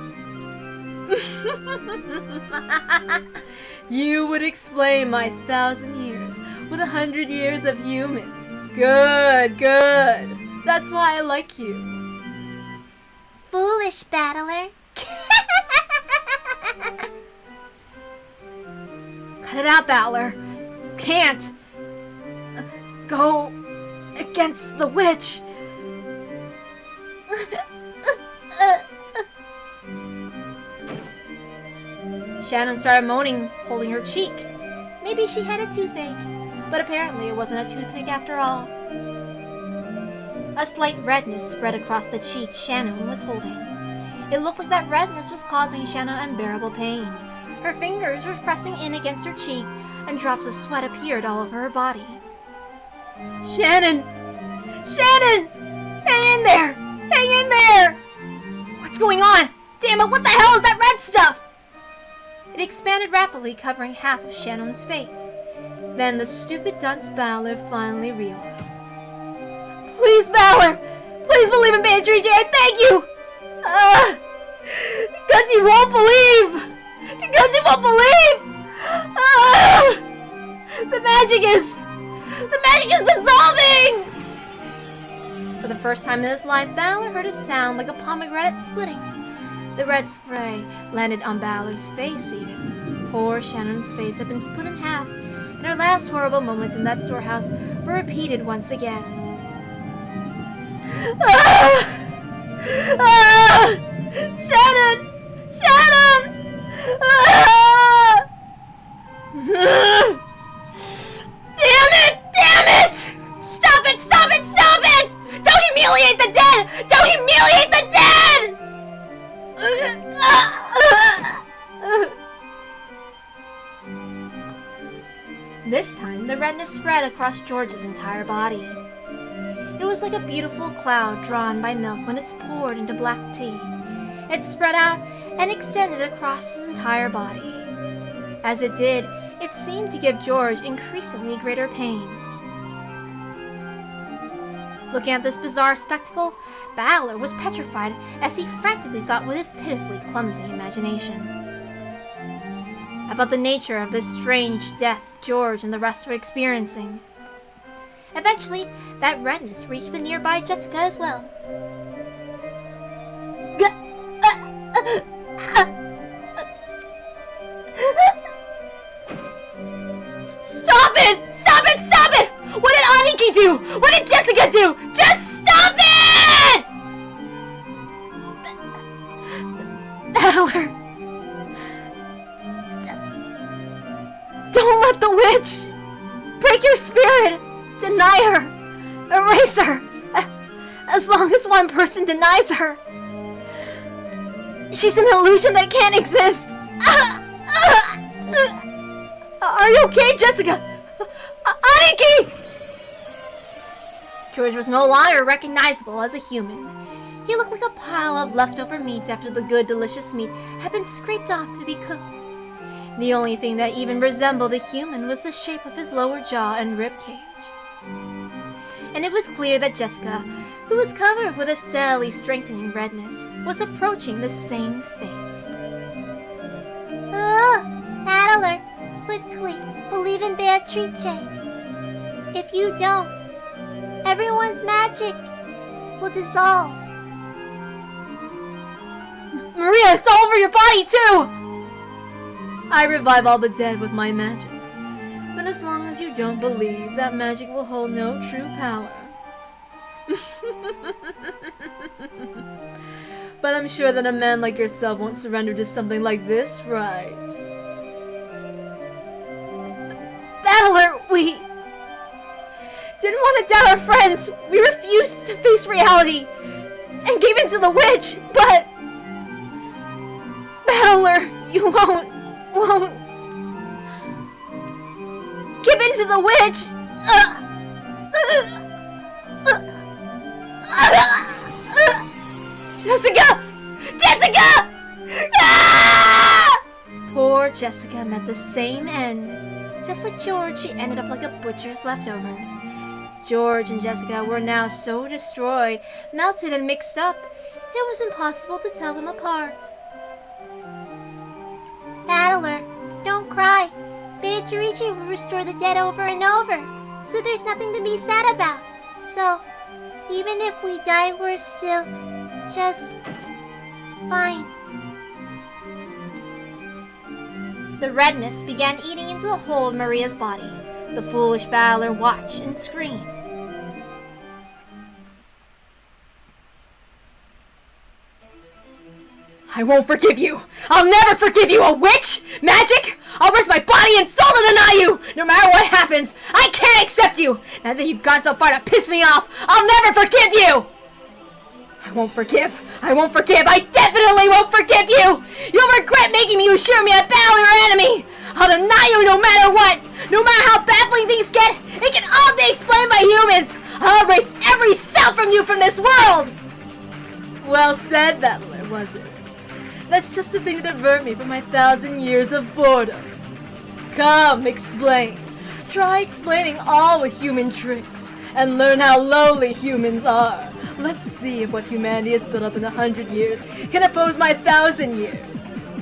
S3: You would explain my 1,000 years with 100 years of humans. Good, good. That's why I like you.
S2: Foolish battler.
S1: Cut it out, Battler. You can't go against the witch. Shannon started moaning, holding her cheek. Maybe she had a toothache, but apparently it wasn't a toothache after all. A slight redness spread across the cheek Shannon was holding. It looked like that redness was causing Shannon unbearable pain. Her fingers were pressing in against her cheek, and drops of sweat appeared all over her body. Shannon! Shannon! Hang in there! Hang in there! What's going on? Damn it, what the hell is that red stuff? It expanded rapidly, covering half of Shannon's face. Then the stupid dunce Battler finally realized. Please, Battler! Please believe in Beatrice, I beg you! Because you won't believe! Because you won't believe! The magic is dissolving! For the first time in his life, Battler heard a sound like a pomegranate splitting. The red spray landed on Battler's face even. Poor Shannon's face had been split in half, and her last horrible moments in that storehouse were repeated once again. Shannon! Shannon! Damn it! Damn it! Stop it! Stop it! Stop it! Don't humiliate the dead! Don't humiliate the dead! This time, the redness spread across George's entire body. It was like a beautiful cloud drawn by milk when it's poured into black tea. It spread out and extended across his entire body. As it did, it seemed to give George increasingly greater pain. Looking at this bizarre spectacle, Battler was petrified as he frantically thought with his pitifully clumsy imagination about the nature of this strange death George and the rest were experiencing. Eventually, that redness reached the nearby Jessica as well. Stop it! Stop it! Stop it! What did Aniki do? What did Jessica do? Just stop it! Battler. Don't let the witch break your spirit. Deny her. Erase her. As long as one person denies her. She's an illusion that can't exist. Are you okay, Jessica? Aniki! George was no longer recognizable as a human. He looked like a pile of leftover meat after the good, delicious meat had been scraped off to be cooked. The only thing that even resembled a human was the shape of his lower jaw and rib cage. And it was clear that Jessica, who was covered with a steadily strengthening redness, was approaching the same fate.
S2: Battler, quickly, believe in Beatrice. If you don't, everyone's magic will dissolve.
S1: Maria, it's all over your body, too! I revive all the dead with my magic. But as long as you don't believe, that magic will hold no true power. But I'm sure that a man like yourself won't surrender to something like this, right? Battler, we didn't want to doubt our friends. We refused to face reality and gave in to the witch, but Battler, you won't give in to the witch. Jessica! Jessica! Ah! Poor Jessica met the same end. Just like George, she ended up like a butcher's leftovers. George and Jessica were now so destroyed, melted, and mixed up, it was impossible to tell them apart.
S2: Battler, don't cry. Beatrice will restore the dead over and over, so there's nothing to be sad about. So, even if we die, we're still just fine.
S1: The redness began eating into the whole of Maria's body. The foolish battler watched and screamed. I won't forgive you! I'll never forgive you, a witch! Magic! I'll risk my body and soul to deny you! No matter what happens, I can't accept you! Now that you've gone so far to piss me off, I'll never forgive you! I won't forgive! I won't forgive! I definitely won't forgive you! You'll regret making me assure me a battle your enemy! I'll deny you no matter what! No matter how baffling things get, it can all be explained by humans! I'll erase every cell from you from this world! Well said, Battler, was it? That's just the thing to divert me from my 1,000 years of boredom. Come, explain. Try explaining all with human tricks, and learn how lowly humans are. Let's see if what humanity has built up in 100 years can oppose my 1,000 years.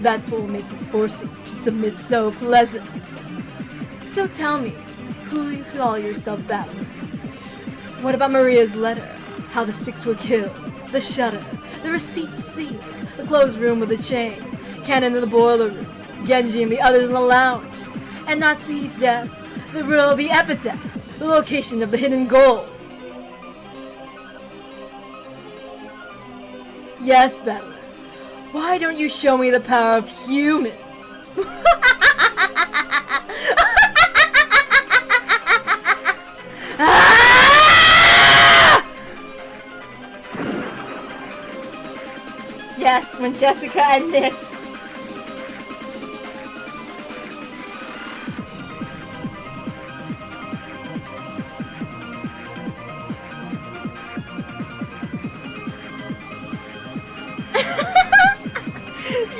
S1: That's what will make me force you to submit so pleasantly. So tell me, who you call yourself Battler? What about Maria's letter? How the 6 were killed? The shutter? The receipt sealed? The closed room with the chain? Cannon in the boiler room? Genji and the others in the lounge? And Natsui's death? The riddle of the epitaph? The location of the hidden gold? Yes, Battler. Why don't you show me the power of humans? Yes, when Jessica admits.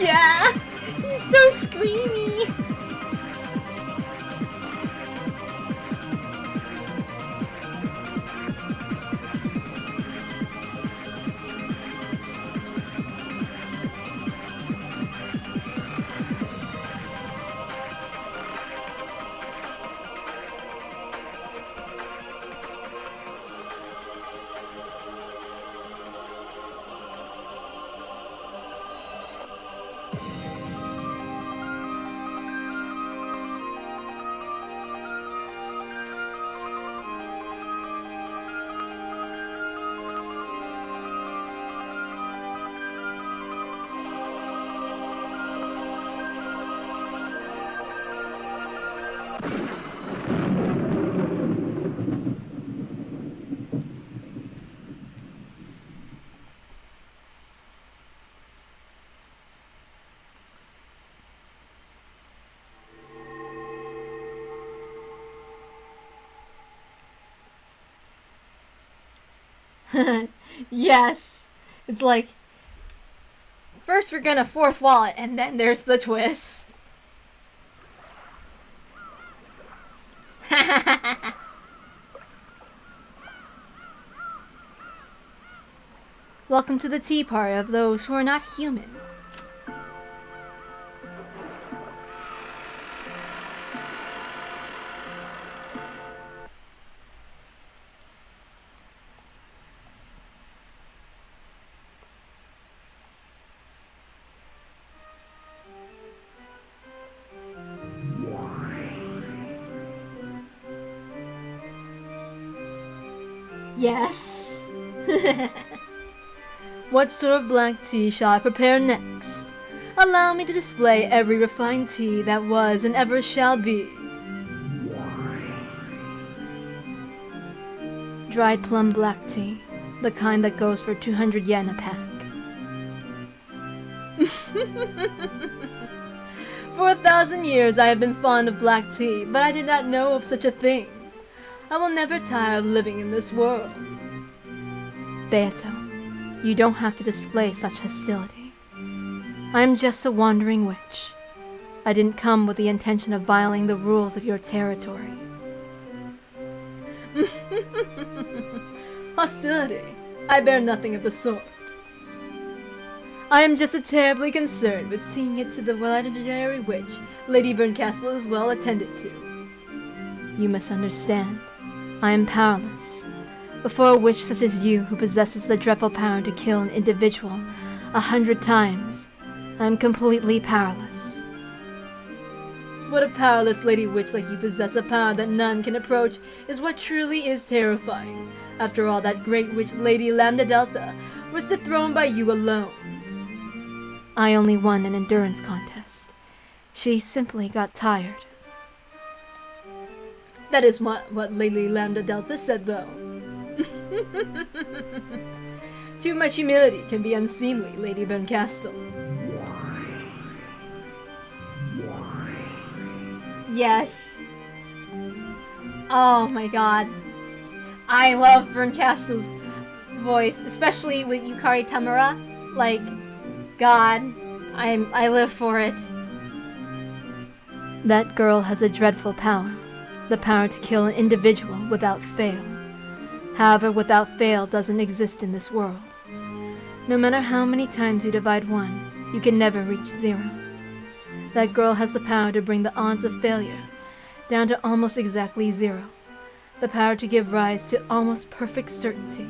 S1: Yeah, he's so screamy. Yes. It's like, first we're gonna fourth wall it, and then there's the twist. Welcome to the tea party of those who are not human. Yes.
S3: What sort of black tea shall I prepare next? Allow me to display every refined tea that was and ever shall be.
S1: Dried plum black tea, the kind that goes for 200 yen a pack.
S3: For 1,000 years I have been fond of black tea, but I did not know of such a thing. I will never tire of living in this world.
S1: Beato, you don't have to display such hostility. I am just a wandering witch. I didn't come with the intention of violating the rules of your territory.
S3: Hostility? I bear nothing of the sort. I am just terribly concerned with seeing it to the legendary witch Lady Berncastle is well attended to.
S1: You misunderstand. I am powerless. Before a witch such as you, who possesses the dreadful power to kill an individual 100 times, I am completely powerless.
S3: What a powerless lady witch like you possess, a power that none can approach, is what truly is terrifying. After all, that great witch Lady Lambda Delta was dethroned by you alone.
S1: I only won an endurance contest. She simply got tired.
S3: That is what Lady Lambda Delta said, though. Too much humility can be unseemly, Lady Berncastle.
S1: Yes. Oh my god. I love Berncastle's voice, especially with Yukari Tamura. Like, God, I live for it. That girl has a dreadful power. The power to kill an individual without fail. However, without fail doesn't exist in this world. No matter how many times you divide one, you can never reach 0. That girl has the power to bring the odds of failure down to almost exactly 0. The power to give rise to almost perfect certainty.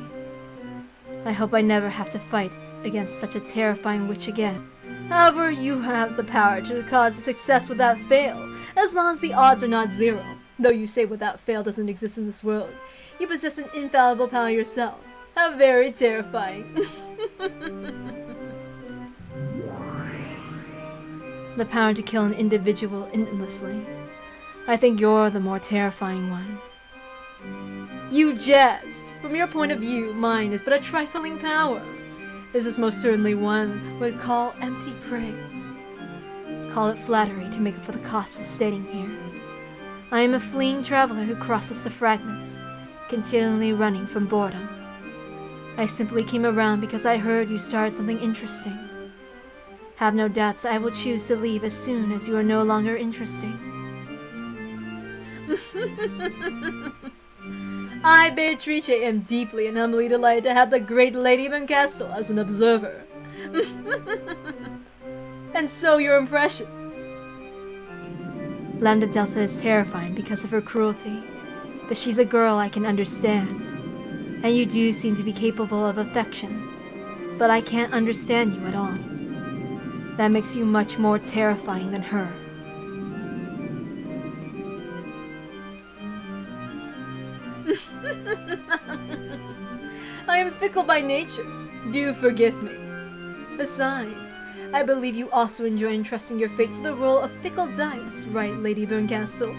S1: I hope I never have to fight against such a terrifying witch again.
S3: However, you have the power to cause success without fail, as long as the odds are not 0. Though you say without fail doesn't exist in this world, you possess an infallible power yourself. How very terrifying.
S1: The power to kill an individual endlessly. I think you're the more terrifying one.
S3: You jest! From your point of view, mine is but a trifling power. This is most certainly one would call empty praise.
S1: Call it flattery to make up for the cost of staying here. I am a fleeing traveler who crosses the fragments, continually running from boredom. I simply came around because I heard you started something interesting. Have no doubts that I will choose to leave as soon as you are no longer interesting.
S3: I, Beatrice, am deeply and humbly delighted to have the great Lady Berncastle as an observer. And so your impressions?
S1: Lambda Delta is terrifying because of her cruelty, but she's a girl I can understand. And you do seem to be capable of affection, but I can't understand you at all. That makes you much more terrifying than her.
S3: I am fickle by nature. Do forgive me. Besides, I believe you also enjoy entrusting your fate to the role of fickle dice, right, Lady Berncastle?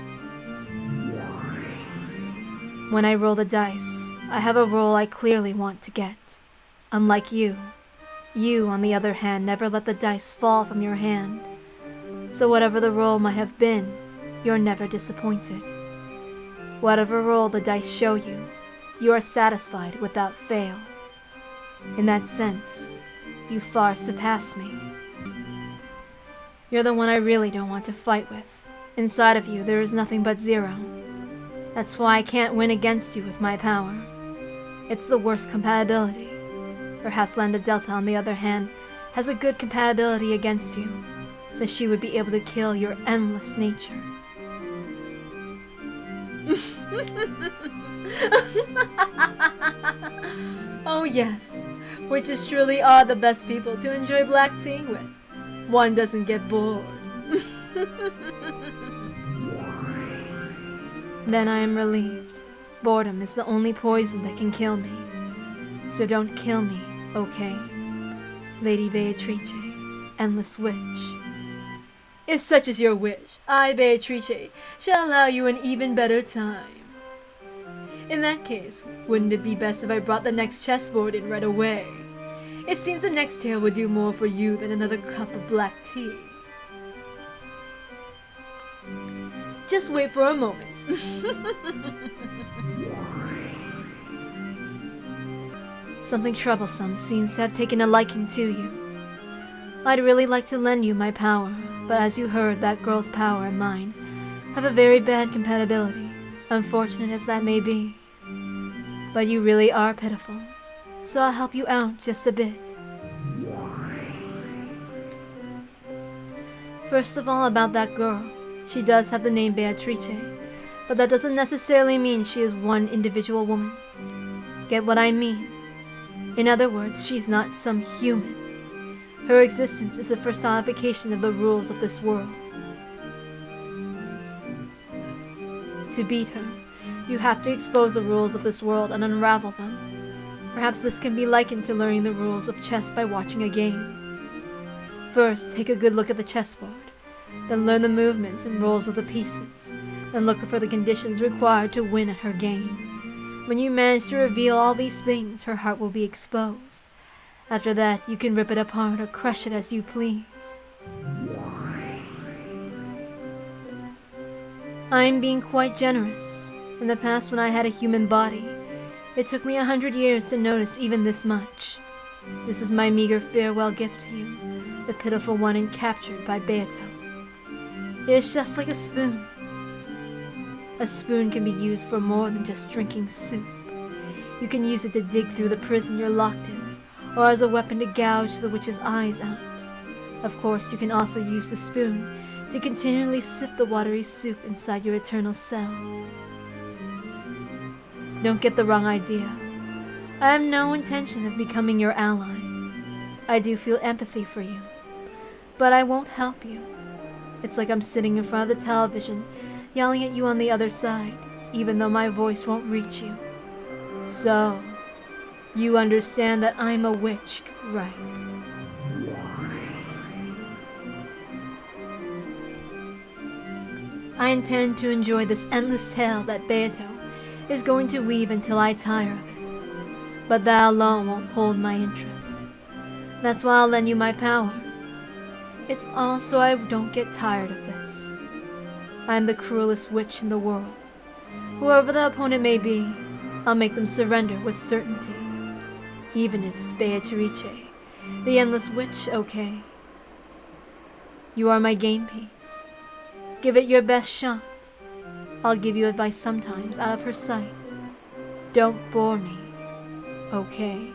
S1: When I roll the dice, I have a roll I clearly want to get. Unlike you. You, on the other hand, never let the dice fall from your hand. So whatever the roll might have been, you're never disappointed. Whatever roll the dice show you, you are satisfied without fail. In that sense, you far surpass me. You're the one I really don't want to fight with. Inside of you, there is nothing but 0.
S3: That's why I can't win against you with my power. It's the worst compatibility. Perhaps Lambda Delta, on the other hand, has a good compatibility against you, so she would be able to kill your endless nature. Oh yes, witches truly are the best people to enjoy black tea with. One doesn't get bored. Then I am relieved. Boredom is the only poison that can kill me. So don't kill me, okay? Lady Beatrice, Endless Witch. If such is your wish, I, Beatrice, shall allow you an even better time. In that case, wouldn't it be best if I brought the next chessboard in right away? It seems the next tale would do more for you than another cup of black tea. Just wait for a moment. Something troublesome seems to have taken a liking to you. I'd really like to lend you my power, but as you heard, that girl's power and mine have a very bad compatibility, unfortunate as that may be. But you really are pitiful, so I'll help you out just a bit. First of all, about that girl. She does have the name Beatrice, but that doesn't necessarily mean she is one individual woman. Get what I mean? In other words, she's not some human. Her existence is a personification of the rules of this world. To beat her, you have to expose the rules of this world and unravel them. Perhaps this can be likened to learning the rules of chess by watching a game. First, take a good look at the chessboard. Then learn the movements and roles of the pieces. Then look for the conditions required to win at her game. When you manage to reveal all these things, her heart will be exposed. After that, you can rip it apart or crush it as you please. I'm being quite generous. In the past, when I had a human body, it took me 100 years to notice even this much. This is my meager farewell gift to you, the pitiful one and captured by Beato. It is just like a spoon. A spoon can be used for more than just drinking soup. You can use it to dig through the prison you're locked in, or as a weapon to gouge the witch's eyes out. Of course, you can also use the spoon to continually sip the watery soup inside your eternal cell. Don't get the wrong idea. I have no intention of becoming your ally. I do feel empathy for you, but I won't help you. It's like I'm sitting in front of the television, yelling at you on the other side, even though my voice won't reach you. So, you understand that I'm a witch, right? I intend to enjoy this endless tale that Beato is going to weave until I tire of it. But that alone won't hold my interest. That's why I'll lend you my power. It's all so I don't get tired of this. I'm the cruelest witch in the world. Whoever the opponent may be, I'll make them surrender with certainty. Even if it's Beatrice, the endless witch, okay. You are my game piece. Give it your best shot. I'll give you advice sometimes out of her sight. Don't bore me, okay?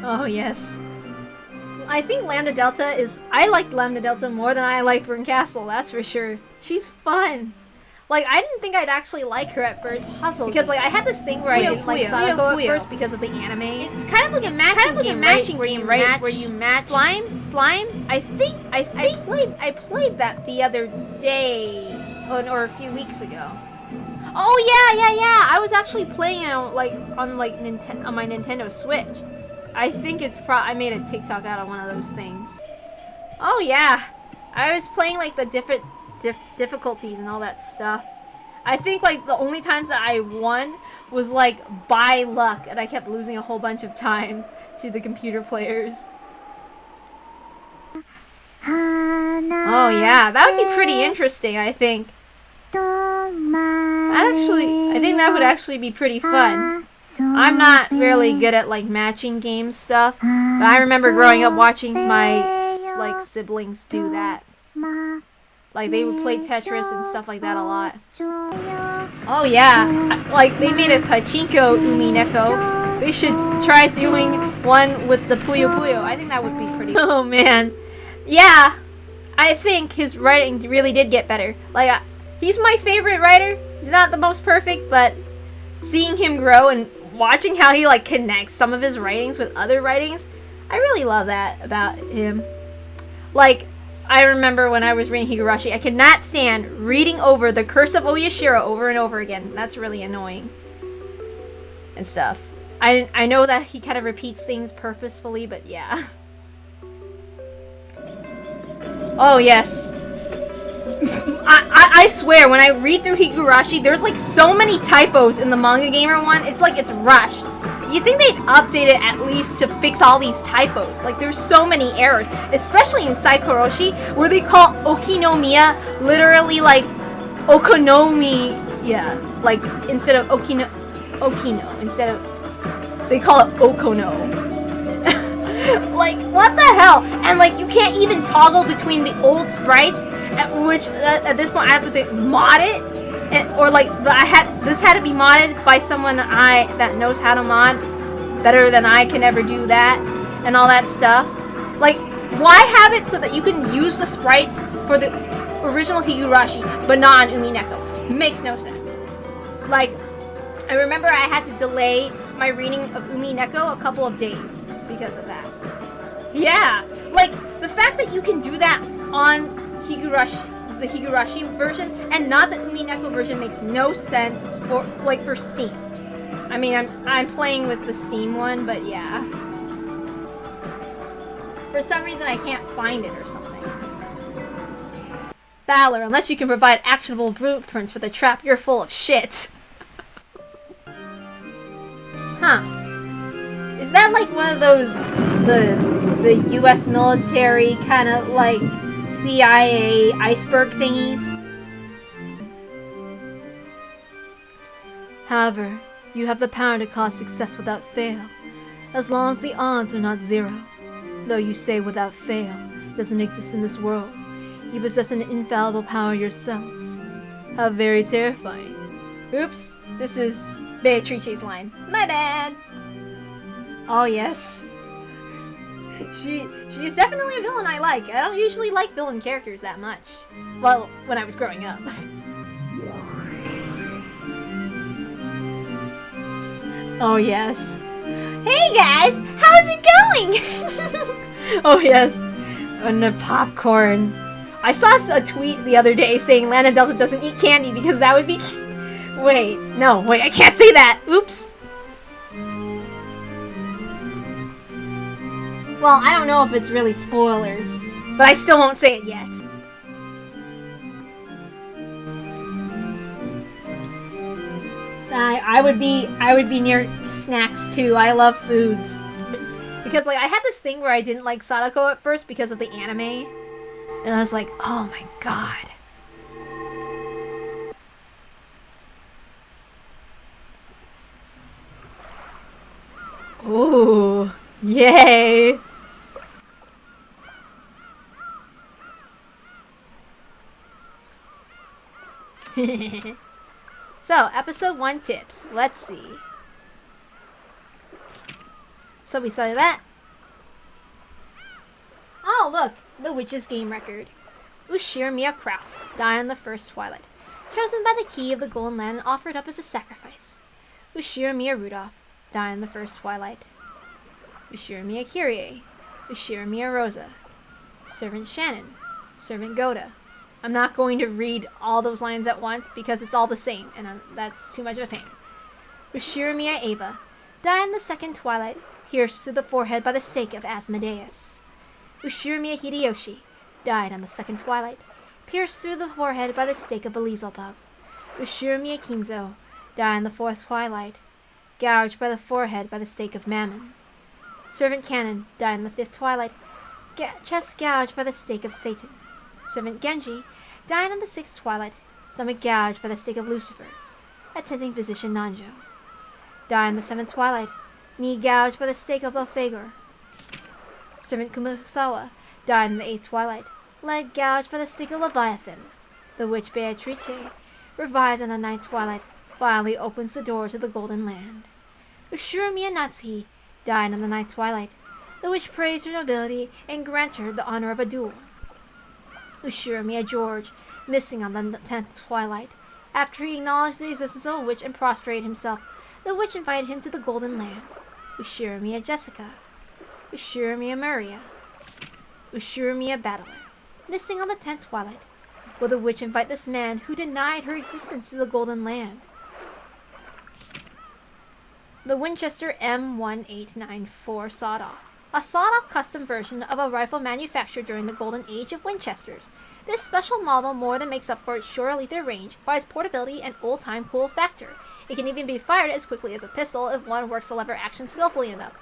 S1: Oh yes. I think Lambda Delta is... I like Lambda Delta more than I like Burn Castle, that's for sure. She's fun. Like, I didn't think I'd actually like her at first. Hustle. Because, like, I had this thing where I didn't like Sadako at first because of the anime. It's kind of like a matching game, right? Where you match slimes. I played that the other day, or a few weeks ago. Oh yeah. I was actually playing it on my Nintendo Switch. I think it's I made a TikTok out of one of those things. Oh yeah, I was playing like the different difficulties and all that stuff. I think like the only times that I won was like by luck, and I kept losing a whole bunch of times to the computer players. Oh yeah, that would be pretty interesting, I think. I think that would actually be pretty fun. I'm not really good at like matching game stuff, but I remember growing up watching my like siblings do that. Like they would play Tetris and stuff like that a lot. Oh yeah, like they made a pachinko Umineko. They should try doing one with the Puyo Puyo. I think that would be pretty. Oh man, yeah. I think his writing really did get better. Like he's my favorite writer. He's not the most perfect, but seeing him grow and watching how he like connects some of his writings with other writings, I really love that about him. Like, I remember when I was reading Higurashi, I could not stand reading over the Curse of Oyashiro over and over again. That's really annoying. And stuff. I know that he kind of repeats things purposefully, but yeah. Oh, yes. I swear, when I read through Higurashi, there's like so many typos in the Manga Gamer one, it's like it's rushed. You'd think they'd update it at least to fix all these typos. Like, there's so many errors, especially in Saikoroshi, where they call Okinomiya literally like Okonomi, yeah, like instead of Okino, instead of, they call it Okono. Like, what the hell? And like, you can't even toggle between the old sprites, at this point I have to mod it, or like this had to be modded by someone that knows how to mod better than I can ever do that, and all that stuff. Like, why have it so that you can use the sprites for the original Higurashi but not on Umineko? Makes no sense. Like, I remember I had to delay my reading of Umineko a couple of days because of that. Yeah, like the fact that you can do that on the Higurashi version and not the Umineko version makes no sense for Steam. I mean, I'm playing with the Steam one, but yeah. For some reason I can't find it or something. Valor, unless you can provide actionable blueprints for the trap, you're full of shit. Huh. Is that like one of those the US military kind of like CIA iceberg thingies? However, you have the power to cause success without fail, as long as the odds are not zero. Though you say without fail doesn't exist in this world, you possess an infallible power yourself. How very terrifying. Oops, this is Beatrice's line. My bad. Oh yes. She is definitely a villain I like. I don't usually like villain characters that much. Well, when I was growing up. Oh yes.
S2: Hey guys, how's it going?
S1: Oh yes. And the popcorn. I saw a tweet the other day saying Lana Delta doesn't eat candy because that would be... Wait, I can't say that. Oops. Well, I don't know if it's really spoilers, but I still won't say it yet. I would be near snacks too. I love foods. Because like I had this thing where I didn't like Sadako at first because of the anime. And I was like, oh my god. Ooh, yay. So, episode 1 tips. Let's see. So we saw that. Oh, look! The Witch's game record. Ushirimiya Kraus died in the first twilight, chosen by the key of the Golden Land and offered up as a sacrifice. Ushirimiya Rudolph died in the first twilight. Ushirimiya Kyrie. Ushirimiya Rosa. Servant Shannon. Servant Goda. I'm not going to read all those lines at once because it's all the same, and that's too much of a pain. Ushirimiya Ava died in the second twilight, pierced through the forehead by the stake of Asmodeus. Ushirimiya Hideyoshi died on the second twilight, pierced through the forehead by the stake of Beelzebub. Ushirimiya Kinzo died in the fourth twilight, gouged by the forehead by the stake of Mammon. Servant Cannon died in the fifth twilight, chest gouged by the stake of Satan. Servant Genji died in the sixth twilight, stomach gouged by the stake of Lucifer, attending physician Nanjo. died in the 7th twilight, knee gouged by the stake of Belphegor. Servant Kumasawa died in the 8th twilight, leg gouged by the stake of Leviathan. The witch Beatrice, revived in the 9th twilight, finally opens the door to the Golden Land. Ushuramiya Natsuhi died in the 9th twilight. The witch praised her nobility and granted her the honor of a duel. Ushuramiya George, missing on the 10th twilight. After he acknowledged the existence of a witch and prostrated himself, the witch invited him to the Golden Land. Ushuramiya Jessica. Ushuramiya Maria. Ushuramiya Battler, missing on the 10th twilight. Will the witch invite this man who denied her existence to the Golden Land? The Winchester M1894 sawed-off. A sawed-off custom version of a rifle manufactured during the Golden Age of Winchesters. This special model more than makes up for its shorter lethal range by its portability and old-time cool factor. It can even be fired as quickly as a pistol if one works the lever action skillfully enough.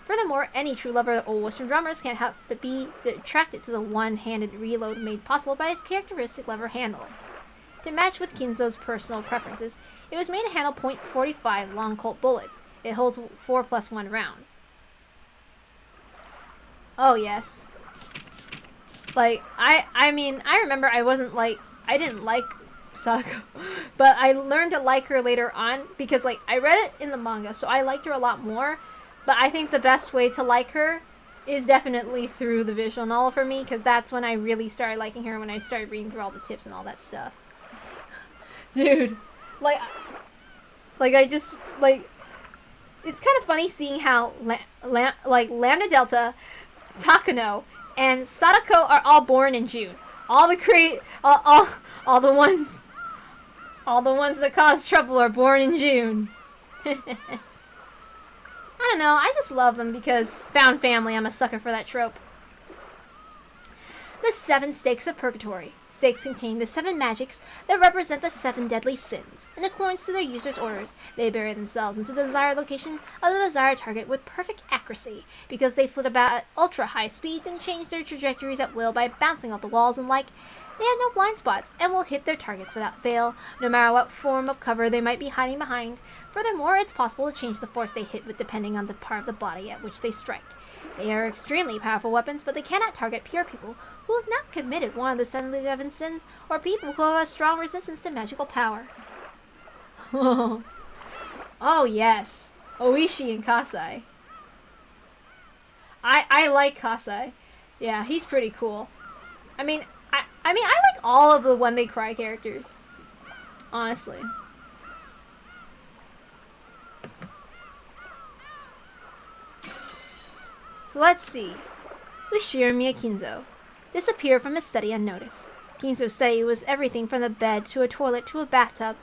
S1: Furthermore, any true lover of old Western drummers can't help but be attracted to the one-handed reload made possible by its characteristic lever handle. To match with Kinzo's personal preferences, it was made to handle .45 long Colt bullets. It holds 4+1 rounds. Oh yes. Like, I mean, I remember I didn't like Sadako, but I learned to like her later on because, like, I read it in the manga, so I liked her a lot more. But I think the best way to like her is definitely through the visual novel for me, because that's when I really started liking her, when I started reading through all the tips and all that stuff. Dude, like I just, like, it's kind of funny seeing how, Lambda Delta, Takano, and Sadako are all born in June. All the ones that cause trouble are born in June. I don't know, I just love them because found family, I'm a sucker for that trope. The 7 Stakes of Purgatory. Stakes contain the 7 magics that represent the 7 deadly sins. In accordance to their users' orders, they bury themselves into the desired location of the desired target with perfect accuracy, because they flit about at ultra-high speeds and change their trajectories at will by bouncing off the walls and like. They have no blind spots and will hit their targets without fail, no matter what form of cover they might be hiding behind. Furthermore, it's possible to change the force they hit with depending on the part of the body at which they strike. They are extremely powerful weapons, but they cannot target pure people who have not committed one of the 7 sins, or people who have a strong resistance to magical power. Oh yes, Oishi and Kasai. I like Kasai. Yeah, he's pretty cool. I mean, I like all of the When They Cry characters, honestly. So let's see. Ushiramiya Kinzo disappeared from his study unnoticed. Kinzo's study was everything from the bed to a toilet to a bathtub.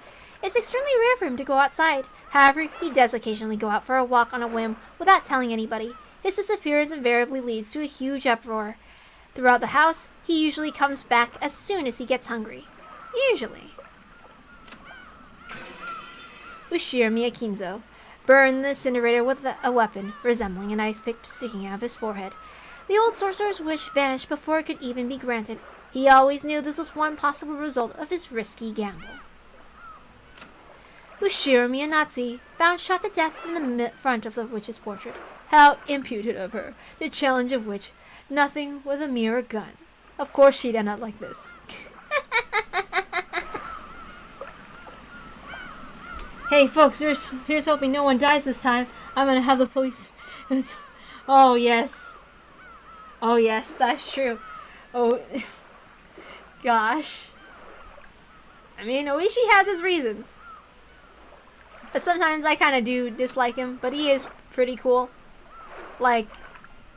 S1: It's extremely rare for him to go outside. However, he does occasionally go out for a walk on a whim without telling anybody. His disappearance invariably leads to a huge uproar. Throughout the house, he usually comes back as soon as he gets hungry. Usually. Ushiramiya Kinzo burned the incinerator with a weapon resembling an ice pick sticking out of his forehead. The old sorcerer's wish vanished before it could even be granted. He always knew this was one possible result of his risky gamble. Ushiramiya Natsuhi found shot to death in the front of the witch's portrait. How impudent of her, to challenge a witch, nothing with a mere gun. Of course she'd end up like this. Hey folks, here's hoping no one dies this time. I'm gonna have the police. Oh yes. Oh yes, that's true. Oh gosh. I mean, Oishi has his reasons. But sometimes I kinda do dislike him, but he is pretty cool. Like,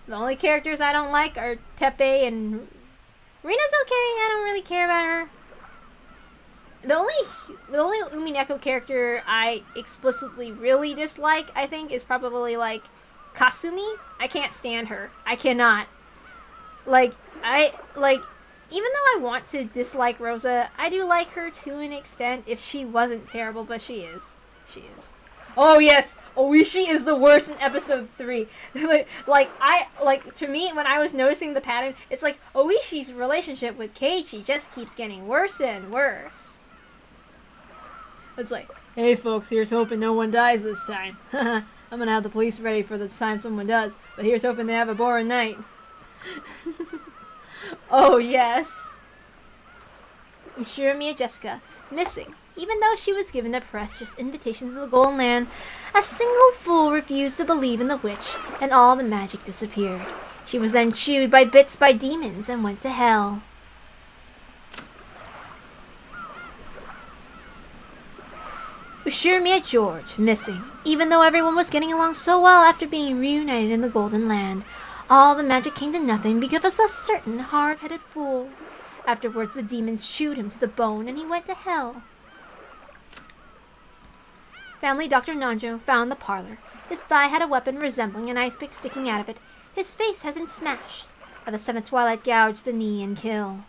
S1: the only characters I don't like are Teppei, and Rina's okay, I don't really care about her. The only Umineko character I explicitly really dislike, I think, is probably, like, Kasumi. I can't stand her. I cannot. Even though I want to dislike Rosa, I do like her to an extent if she wasn't terrible, but she is. She is. Oh yes! Oishi is the worst in episode 3. To me, when I was noticing the pattern, it's like Oishi's relationship with Keiichi just keeps getting worse and worse. It's like,
S3: Hey folks, here's hoping no one dies this time. I'm gonna have the police ready for the time someone does, but here's hoping they have a boring night. Oh yes.
S1: Ushirimiya Jessica, missing. Even though she was given a precious invitation to the Golden Land, a single fool refused to believe in the witch, and all the magic disappeared. She was then chewed by bits by demons and went to hell. Ushirimiya George, missing. Even though everyone was getting along so well after being reunited in the Golden Land, all the magic came to nothing because of a certain hard-headed fool. Afterwards, the demons chewed him to the bone and he went to hell. Family Dr. Nanjo found the parlor. His thigh had a weapon resembling an ice pick sticking out of it. His face had been smashed. At the seventh twilight gouged the knee and kill.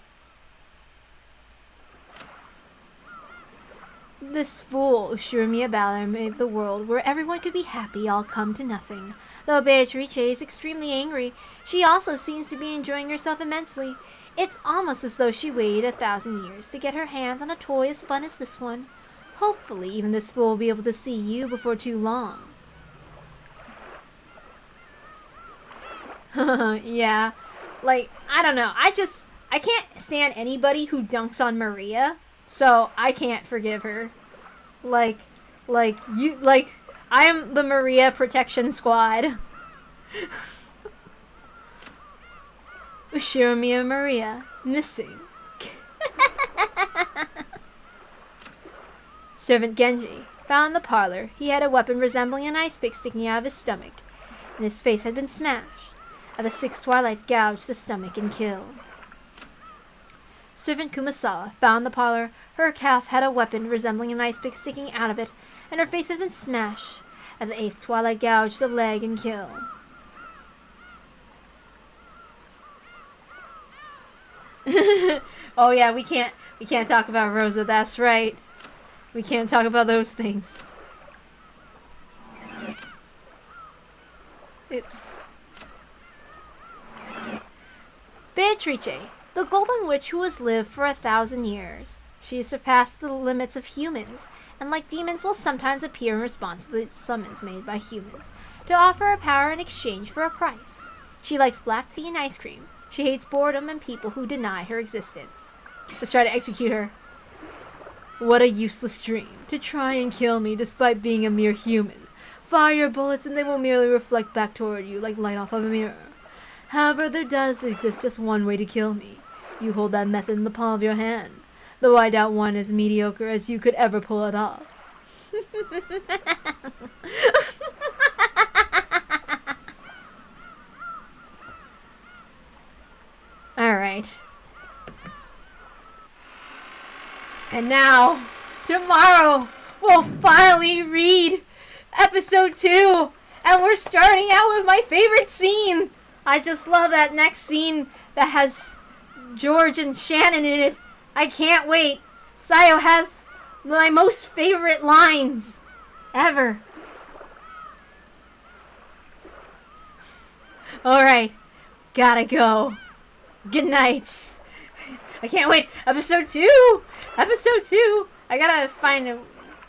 S1: This fool, Ushirimiya Balor, made the world where everyone could be happy all come to nothing. Though Beatrice is extremely angry, she also seems to be enjoying herself immensely. It's almost as though she waited 1,000 years to get her hands on a toy as fun as this one. Hopefully, even this fool will be able to see you before too long. Yeah, like, I don't know. I can't stand anybody who dunks on Maria, so I can't forgive her. I am the Maria Protection Squad. Ushirimiya Maria, missing. Servant Genji found in the parlor. He had a weapon resembling an ice pick sticking out of his stomach, and his face had been smashed. At the sixth twilight gouged the stomach and killed. Servant Kumasawa found in the parlor. Her calf had a weapon resembling an ice pick sticking out of it, and her face had been smashed. At the eighth twilight gouged the leg and killed. Oh yeah, we can't talk about Rosa, that's right. We can't talk about those things. Oops. Beatrice, the Golden Witch who has lived for 1,000 years. She has surpassed the limits of humans, and like demons will sometimes appear in response to the summons made by humans, to offer a power in exchange for a price. She likes black tea and ice cream. She hates boredom and people who deny her existence. Let's try to execute her. What a useless dream, to try and kill me despite being a mere human. Fire your bullets and they will merely reflect back toward you like light off of a mirror. However, there does exist just one way to kill me. You hold that method in the palm of your hand, though I doubt one as mediocre as you could ever pull it off. Alright. And now, tomorrow, we'll finally read episode 2. And we're starting out with my favorite scene. I just love that next scene that has George and Shannon in it. I can't wait. Sayo has my most favorite lines ever. Alright, gotta go. Good night. I can't wait. Episode 2. Episode 2. I gotta find a...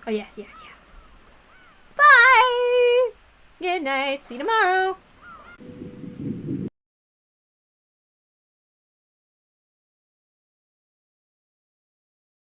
S1: Oh, yeah. Bye. Good night. See you tomorrow.